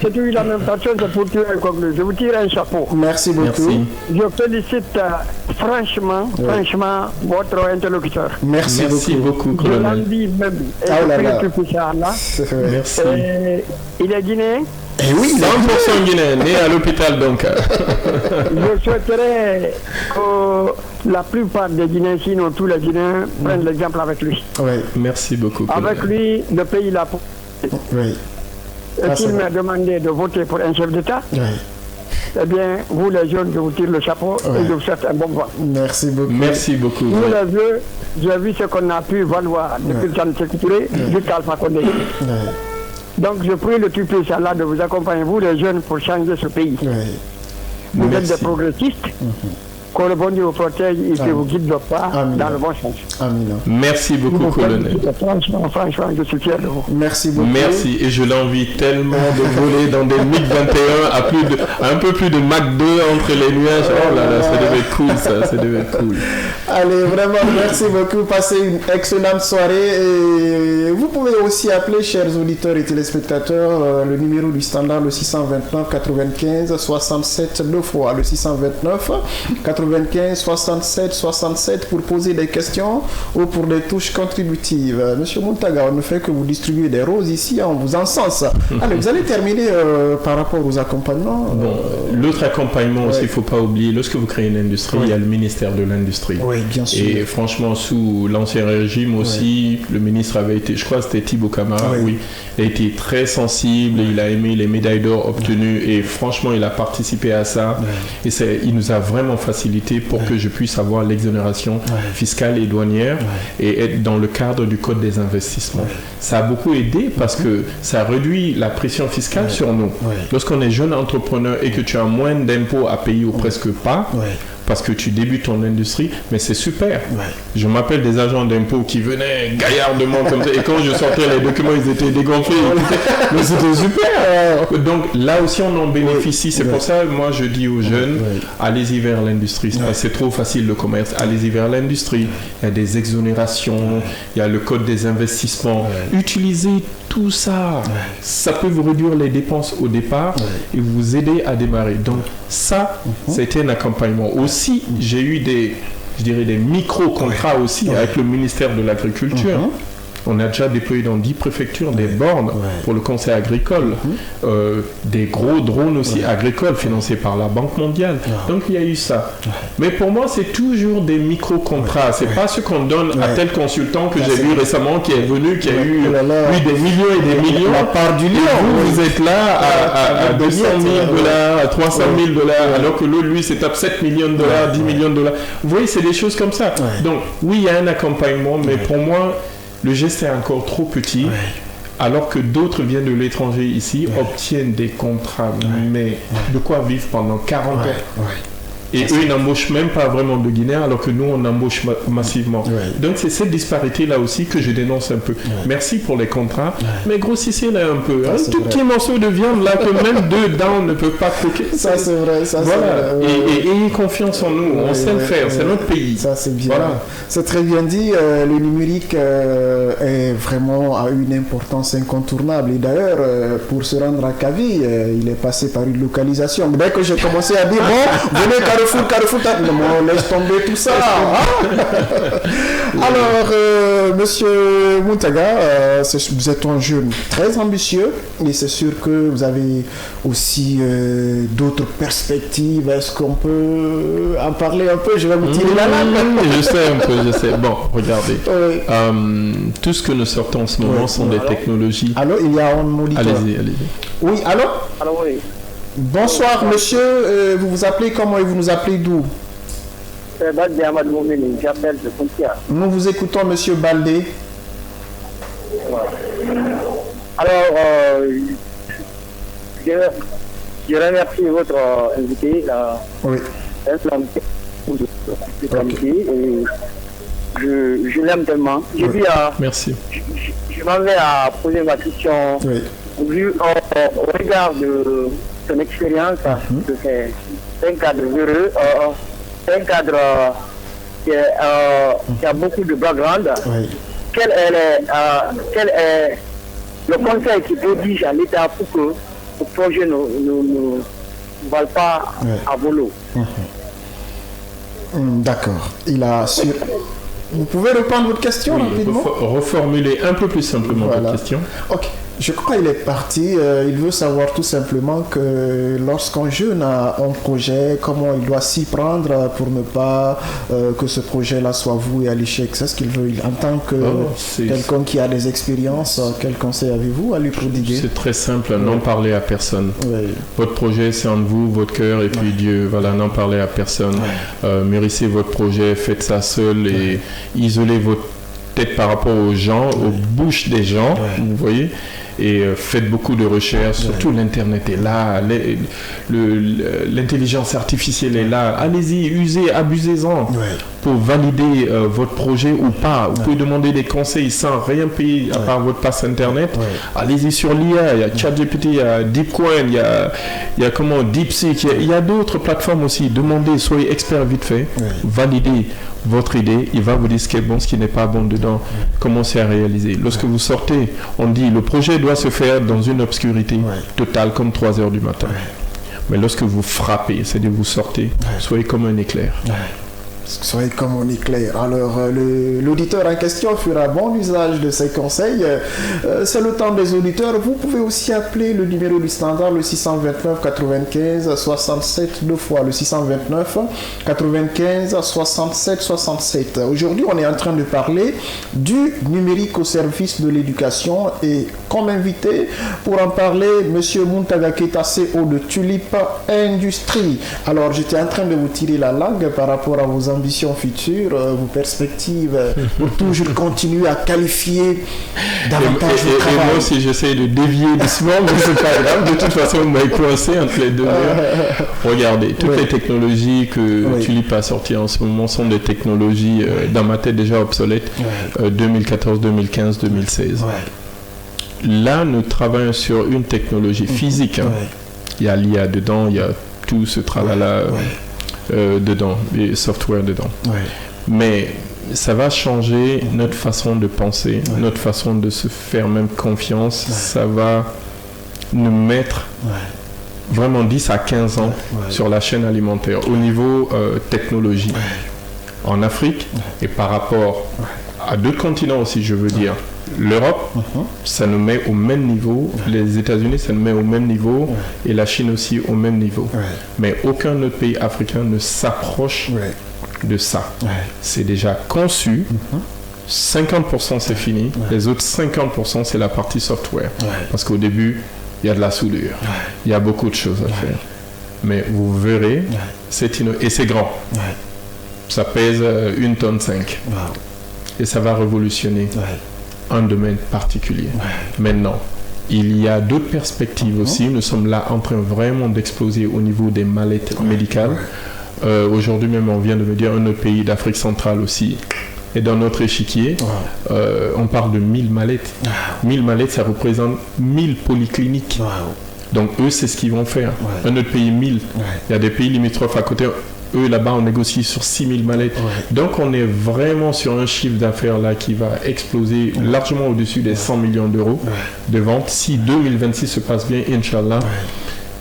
C'est toujours la même personne, c'est pour tirer un conclu. Je vous tire un chapeau. Merci beaucoup. Merci. Je félicite franchement votre interlocuteur. Merci beaucoup, colonel. Je l'envie même. Merci. Il est guinéen? Eh oui, 100% guinéen, né à l'hôpital donc. Je souhaiterais que la plupart des Guinéens, sinon tous les Guinéens, prennent l'exemple avec lui. Merci beaucoup, colonel. Avec lui, le pays l'a pour. Et s'il m'a demandé de voter pour un chef d'État, eh bien, vous les jeunes, je vous tire le chapeau et je vous souhaite un bon vote. Merci beaucoup. Merci beaucoup. Nous les vieux, j'ai vu ce qu'on a pu valoir depuis le temps de sécurité jusqu'à Alpha Condé. Donc je prie le Tupi Salah de vous accompagner, vous les jeunes, pour changer ce pays. Vous êtes des progressistes. Que le bon Dieu vous protège et que vous guide le pas dans le bon sens. Amen. Merci beaucoup, colonel. Franchement, je suis fier de vous. Merci beaucoup. Merci, et je l'envie tellement de voler dans des MiG-21 à un peu plus de Mach 2 entre les nuages. Oh là là, ça devait être cool, ça devait être cool. Allez, vraiment, merci beaucoup. Passez une excellente soirée. Et vous pouvez aussi appeler, chers auditeurs et téléspectateurs, le numéro du standard, le 629 95 67 2 fois, le 629 95 67 67 pour poser des questions ou pour des touches contributives. Monsieur Muntaga, on ne fait que vous distribuer des roses ici, on vous encense. Allez, vous allez terminer par rapport aux accompagnements. Bon, l'autre accompagnement aussi, il ne faut pas oublier, lorsque vous créez une industrie, il y a le ministère de l'Industrie. Oui, bien sûr. Et franchement, sous l'ancien régime aussi, le ministre avait été, je crois que c'était Thibaut Camara, il a été très sensible, il a aimé les médailles d'or obtenues et franchement, il a participé à ça. Et il nous a vraiment facilité pour que je puisse avoir l'exonération fiscale et douanière et être dans le cadre du code des investissements. Ça a beaucoup aidé parce que ça réduit la pression fiscale sur nous. Lorsqu'on est jeune entrepreneur et que tu as moins d'impôts à payer ou presque pas, parce que tu débutes ton industrie, mais c'est super. Je m'appelle des agents d'impôts qui venaient gaillardement comme ça, et quand je sortais les documents, ils étaient dégonflés. Mais c'était super. Donc là aussi, on en bénéficie. C'est pour ça, moi, je dis aux jeunes, allez-y vers l'industrie. C'est trop facile le commerce. Allez-y vers l'industrie. Il y a des exonérations, il y a le code des investissements. Utilisez tout ça. Ça peut vous réduire les dépenses au départ et vous aider à démarrer. Donc ça, c'était un accompagnement. Aussi, j'ai eu des micro-contrats aussi avec le ministère de l'Agriculture. On a déjà déployé dans 10 préfectures des bornes pour le conseil agricole, des gros drones aussi agricoles financés par la Banque mondiale. Donc il y a eu ça. Mais pour moi, c'est toujours des micro-contrats. C'est pas ce qu'on donne à tel consultant que j'ai vu récemment qui est venu, qui a eu des millions et des millions. La part du lion. Vous êtes là à 200 000 $, à 300 000 $, alors que l'autre, lui, c'est tape 7 millions de dollars, 10 millions de dollars. Vous voyez, c'est des choses comme ça. Donc oui, il y a un accompagnement, mais pour moi, le geste est encore trop petit, alors que d'autres viennent de l'étranger ici, obtiennent des contrats, mais de quoi vivre pendant 40 ans. Et eux, ils n'embauchent même pas vraiment de Guinéens, alors que nous, on embauche massivement. Donc, c'est cette disparité-là aussi que je dénonce un peu. Merci pour les contrats, mais grossissez-les un peu. Un tout petit morceau de viande, là, que même 2 dents ne peuvent pas croquer. Ça, c'est vrai. Ça, voilà. Et ayez confiance en nous. On sait le faire. C'est notre pays. Ça, c'est bien. Voilà. C'est très bien dit. Le numérique est vraiment à une importance incontournable. Et d'ailleurs, pour se rendre à Kavi, il est passé par une localisation. Dès que j'ai commencé à dire, bon, venez Carrefour, on laisse tomber tout ça. Alors, monsieur Mountaga, vous êtes un jeune très ambitieux et c'est sûr que vous avez aussi d'autres perspectives. Est-ce qu'on peut en parler un peu? Je vais vous tirer la langue. Je sais un peu, je sais. Bon, regardez. Tout ce que nous sortons en ce moment sont des technologies. Alors, il y a un auditeur. Allez-y. Oui, allô? Alors, oui. Bonsoir, monsieur. Vous vous appelez comment et vous nous appelez d'où? C'est Baldé Ahmad Moumeni, j'appelle de Pontia. Nous vous écoutons, monsieur Baldé. Voilà. Alors, je remercie votre invité, oui. Et je l'aime tellement. Merci. Je m'en vais à poser ma question vu au regard de son expérience. C'est un cadre heureux, c'est un cadre qui a beaucoup de background. Quel est le conseil qu'il dirige à l'État pour que ce projet ne vole pas à volo? D'accord. Vous pouvez reprendre votre question rapidement? Reformuler un peu plus simplement votre question. Ok. Je crois qu'il est parti. Il veut savoir tout simplement que lorsqu'un jeune a un projet, comment il doit s'y prendre pour ne pas que ce projet-là soit voué à l'échec. C'est ce qu'il veut. En tant que quelqu'un qui a des expériences, quel conseil avez-vous à lui prodiguer? C'est très simple. N'en parlez à personne. Votre projet, c'est entre vous, votre cœur et puis Dieu. Voilà, n'en parlez à personne. Mûrissez votre projet, faites ça seul et isolez votre tête par rapport aux gens, aux bouches des gens. Vous voyez? Et faites beaucoup de recherches, surtout l'internet est là, l'intelligence artificielle est là, allez-y, usez, abusez-en pour valider votre projet ou pas. Vous pouvez demander des conseils sans rien payer à part votre passe internet. Allez-y sur l'IA, il y a ChatGPT, il y a DeepCoin, il y a comment, DeepSeek, il y a d'autres plateformes aussi. Demandez, soyez expert vite fait, validez votre idée, il va vous dire ce qui est bon, ce qui n'est pas bon dedans, commencez à réaliser. Lorsque vous sortez, on dit le projet doit se faire dans une obscurité totale comme 3 heures du matin. Mais lorsque vous frappez, c'est-à-dire vous sortez, soyez comme un éclair. Soyez comme un éclair. Alors, l'auditeur en question fera bon usage de ces conseils. C'est le temps des auditeurs. Vous pouvez aussi appeler le numéro du standard, le 629 95 67 2 fois, le 629 95 67 67. Aujourd'hui, on est en train de parler du numérique au service de l'éducation et comme invité pour en parler, M. Muntaga Keita, CEO de Tulip Industries. Alors, j'étais en train de vous tirer la langue par rapport à vos ambitions futures, vos perspectives, pour toujours continuer à qualifier davantage le travail. Et moi aussi, j'essaie de dévier doucement, mais c'est pas grave. De toute façon, vous m'avez coincé entre les deux. Regardez, toutes les technologies que Tulip a sorties en ce moment sont des technologies, dans ma tête, déjà obsolètes, 2014, 2015, 2016. Là, nous travaillons sur une technologie physique. Il y a l'IA dedans, il y a tout ce travail-là dedans, les softwares dedans. Mais ça va changer notre façon de penser, notre façon de se faire même confiance. Ça va nous mettre vraiment 10 à 15 ans sur la chaîne alimentaire au niveau technologie. En Afrique et par rapport à d'autres continents aussi, je veux dire. L'Europe, ça nous met au même niveau. Les États-Unis, ça nous met au même niveau. Et la Chine aussi au même niveau. Mais aucun autre pays africain ne s'approche de ça. C'est déjà conçu. 50% c'est fini. Les autres 50% c'est la partie software. Parce qu'au début, il y a de la soudure. Il y a beaucoup de choses à faire. Mais vous verrez, et c'est grand. Ça pèse 1,5 tonne. Et ça va révolutionner un domaine particulier. Maintenant, il y a d'autres perspectives aussi. Nous sommes là en train vraiment d'exploser au niveau des mallettes médicales. Aujourd'hui même, on vient de me dire un autre pays d'Afrique centrale aussi est dans notre échiquier. On parle de 1000 mallettes. 1000 mallettes, ça représente 1000 polycliniques. Donc eux, c'est ce qu'ils vont faire. Un autre pays, 1000. Il y a des pays limitrophes à côté. Eux, là-bas, on négocie sur 6000 mallettes. Donc, on est vraiment sur un chiffre d'affaires là qui va exploser largement au-dessus des 100 millions d'euros de vente. Si 2026 se passe bien, Inch'Allah,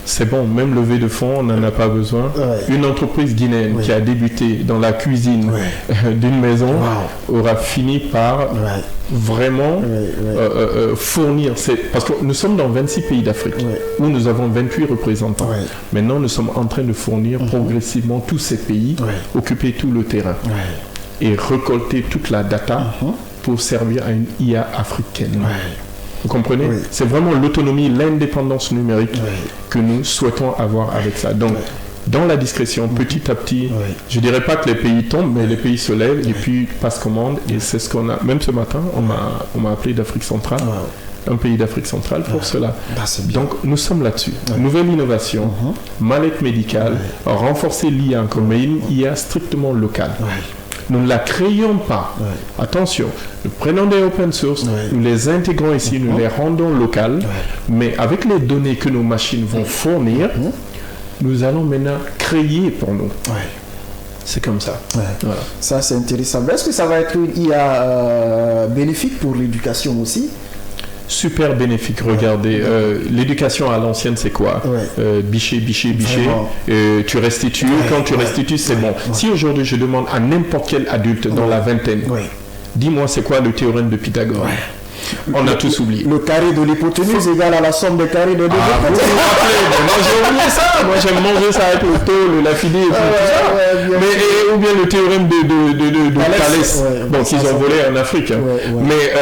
c'est bon, même levée de fonds, on n'en a pas besoin. Une entreprise guinéenne qui a débuté dans la cuisine d'une maison aura fini par vraiment fournir. Parce que nous sommes dans 26 pays d'Afrique où nous avons 28 représentants. Maintenant, nous sommes en train de fournir progressivement tous ces pays, occuper tout le terrain et récolter toute la data pour servir à une IA africaine. Vous comprenez? C'est vraiment l'autonomie, l'indépendance numérique que nous souhaitons avoir avec ça. Donc, dans la discrétion, petit à petit, je ne dirais pas que les pays tombent, mais les pays se lèvent et puis passent commande. Et c'est ce qu'on a. Même ce matin, on m'a appelé d'Afrique centrale, un pays d'Afrique centrale pour cela. Donc, nous sommes là-dessus. Nouvelle innovation, mallette médicale, renforcer l'IA comme une IA strictement locale. Nous ne la créons pas. Attention, nous prenons des open source, nous les intégrons ici, nous les rendons locales, mais avec les données que nos machines vont fournir, nous allons maintenant créer pour nous. C'est comme ça. Voilà. Ça, c'est intéressant. Est-ce que ça va être une IA bénéfique pour l'éducation aussi? Super bénéfique, regardez. L'éducation à l'ancienne, c'est quoi? Bichet. Tu restitues. Quand tu restitues, c'est bon. Si aujourd'hui, je demande à n'importe quel adulte dans la vingtaine, dis-moi, c'est quoi le théorème de Pythagore? On a tous oublié. Le carré de l'hypoténuse égale à la somme des carrés de deux. Moi j'ai oublié ça. Moi j'aime manger ça avec le taux, la fidée et tout ça. Ou bien le théorème de Thalès. Bon, qu'ils ont volé en Afrique. Mais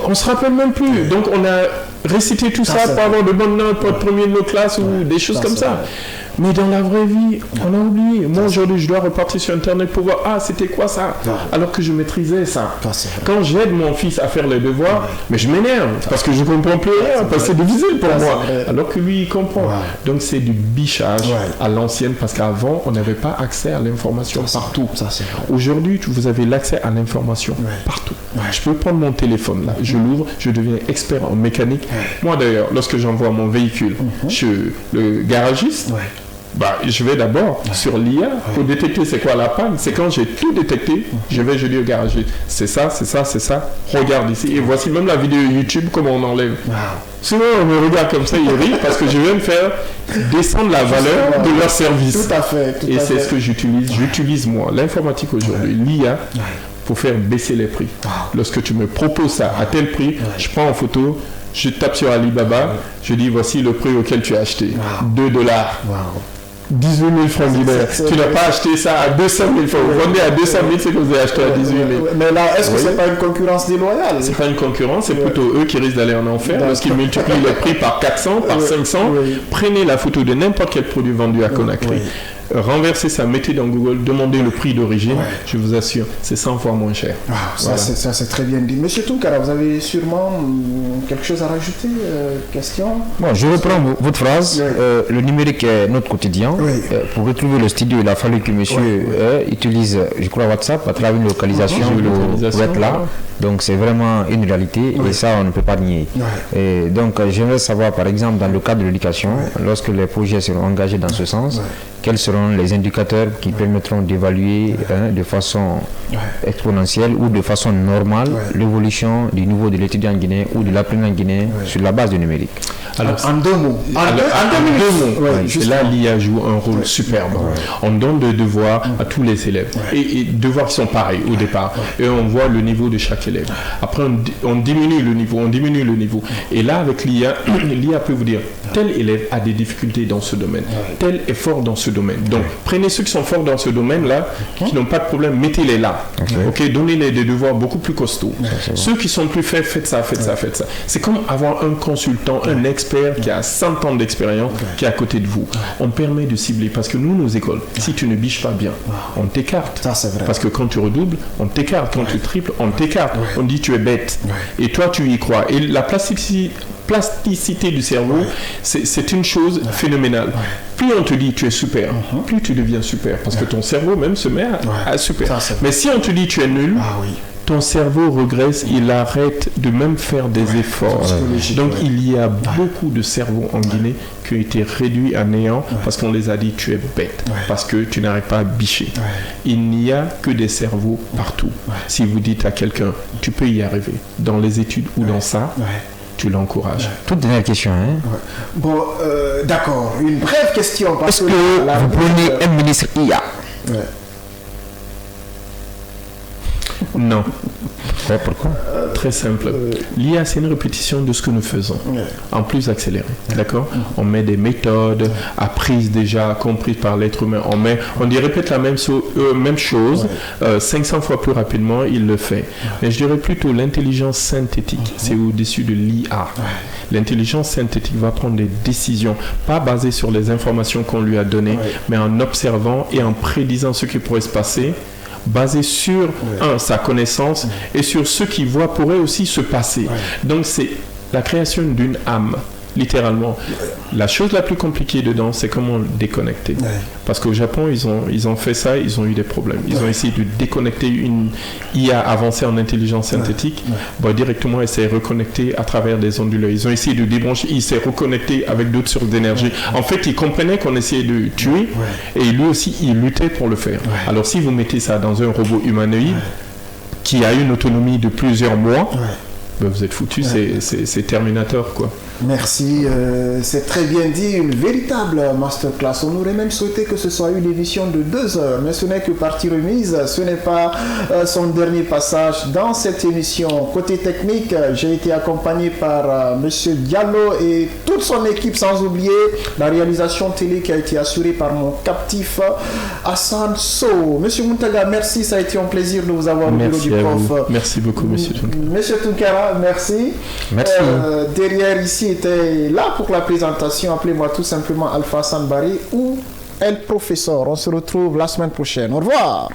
on se rappelle même plus. Donc on a récité tout ça pour avoir de bonnes notes, pour être premier de nos classes ou des choses comme ça. Mais dans la vraie vie, on a oublié. Moi, aujourd'hui, je dois repartir sur Internet pour voir, c'était quoi ça? Alors que je maîtrisais ça. Quand j'aide mon fils à faire les devoirs, mais je m'énerve parce que je ne comprends plus rien, parce que c'est difficile pour moi. Alors que lui, il comprend. Donc, c'est du bichage à l'ancienne, parce qu'avant, on n'avait pas accès à l'information partout. Aujourd'hui, vous avez l'accès à l'information partout. Je peux prendre mon téléphone, là, je l'ouvre, je deviens expert en mécanique. Moi, d'ailleurs, lorsque j'envoie mon véhicule chez le garagiste, je vais d'abord sur l'IA pour détecter c'est quoi la panne. C'est quand j'ai tout détecté, je dis au garagiste, c'est ça, regarde ici. Et voici même la vidéo YouTube, comment on enlève. Souvent on me regarde comme ça, il rit parce que je viens de faire descendre la valeur de leur service. Tout à fait. Et c'est ce que j'utilise. J'utilise moi l'informatique aujourd'hui, l'IA, pour faire baisser les prix. Lorsque tu me proposes ça à tel prix, je prends en photo, je tape sur Alibaba, je dis voici le prix auquel tu as acheté, $2. 18 000 francs guinéens. Tu n'as pas acheté ça à 200 000 francs. Vous vendez à 200 000, c'est que vous avez acheté à 18 000. Mais là, est-ce que c'est pas une concurrence déloyale? C'est pas une concurrence, c'est plutôt eux qui risquent d'aller en enfer lorsqu'ils multiplient le prix par 400, par 500. Prenez la photo de n'importe quel produit vendu à Conakry. Renversez ça, mettez dans Google, demandez le prix d'origine, je vous assure, c'est 100 fois moins cher. Ça, c'est très bien dit. Monsieur Tunkara, vous avez sûrement quelque chose à rajouter? Question? Bon, je reprends votre phrase. Le numérique est notre quotidien. Pour retrouver le studio, il a fallu que monsieur utilise, je crois, WhatsApp à travers une localisation pour être là. Donc c'est vraiment une réalité et ça on ne peut pas nier. Et donc j'aimerais savoir par exemple dans le cadre de l'éducation, lorsque les projets seront engagés dans ce sens, quels seront les indicateurs qui permettront d'évaluer de façon exponentielle ou de façon normale l'évolution du niveau de l'étudiant guinéen ou de l'apprenant guinéen sur la base du numérique. Alors, en deux mots. Et là, l'IA joue un rôle superbe. On donne des devoirs à tous les élèves. Et devoirs qui sont pareils au départ. Et on voit le niveau de chaque élève. Après, on diminue le niveau, Et là, avec l'IA, l'IA peut vous dire, tel élève a des difficultés dans ce domaine. Tel est fort dans ce domaine. Donc, prenez ceux qui sont forts dans ce domaine-là, qui n'ont pas de problème, mettez-les là. Donnez-les des devoirs beaucoup plus costauds. Ceux qui sont plus faibles, faites ça. C'est comme avoir un consultant, un expert qui a 100 ans d'expérience qui est à côté de vous. On permet de cibler parce que nous, nos écoles, si tu ne biches pas bien, on t'écarte. Ça, c'est vrai. Parce que quand tu redoubles, on t'écarte. Quand tu triples, on t'écarte. On dit tu es bête. Et toi, tu y crois. Et la plasticité du cerveau, c'est une chose phénoménale. Plus on te dit tu es super, plus tu deviens super. Parce que ton cerveau même se met à super. Mais si on te dit tu es nul, ton cerveau regresse, il arrête de même faire des efforts. Donc il y a beaucoup de cerveaux en Guinée qui ont été réduits à néant parce qu'on les a dit tu es bête, parce que tu n'arrives pas à bicher. Il n'y a que des cerveaux partout. Si vous dites à quelqu'un tu peux y arriver dans les études ou dans ça, tu l'encourages. Toute dernière question. Bon, d'accord. Une brève question. Est-ce que vous prenez un ministre IA? Non. Pourquoi? Très simple. L'IA, c'est une répétition de ce que nous faisons, en plus accéléré. D'accord? On met des méthodes apprises déjà, comprises par l'être humain. On y répète la même chose 500 fois plus rapidement, il le fait. Mais je dirais plutôt l'intelligence synthétique, c'est au-dessus de l'IA. L'intelligence synthétique va prendre des décisions, pas basées sur les informations qu'on lui a données, mais en observant et en prédisant ce qui pourrait se passer, basé sur sa connaissance et sur ce qu'il voit pourrait aussi se passer. Donc c'est la création d'une âme, littéralement. La chose la plus compliquée dedans, c'est comment le déconnecter. Parce qu'au Japon, ils ont fait ça, ils ont eu des problèmes. Ils ont essayé de déconnecter une IA avancée en intelligence synthétique. Directement, elle s'est reconnectée à travers des onduleurs. Ils ont essayé de débrancher, il s'est reconnecté avec d'autres sources d'énergie. En fait, ils comprenaient qu'on essayait de tuer et lui aussi, il luttait pour le faire. Alors, si vous mettez ça dans un robot humanoïde qui a une autonomie de plusieurs mois, vous êtes foutu, c'est Terminator, quoi. Merci, c'est très bien dit, une véritable masterclass. On aurait même souhaité que ce soit une émission de 2 heures, mais ce n'est que partie remise, ce n'est pas son dernier passage dans cette émission. Côté technique, j'ai été accompagné par Monsieur Diallo et toute son équipe, sans oublier la réalisation télé qui a été assurée par mon captif Hassan Sow. Monsieur Muntaga, merci, ça a été un plaisir de vous avoir au bureau du prof. Merci beaucoup, Monsieur Tunkara. Monsieur Tunkara, merci. Derrière ici était là pour la présentation. Appelez-moi tout simplement Alpha Sanbari ou El Professeur. On se retrouve la semaine prochaine. Au revoir.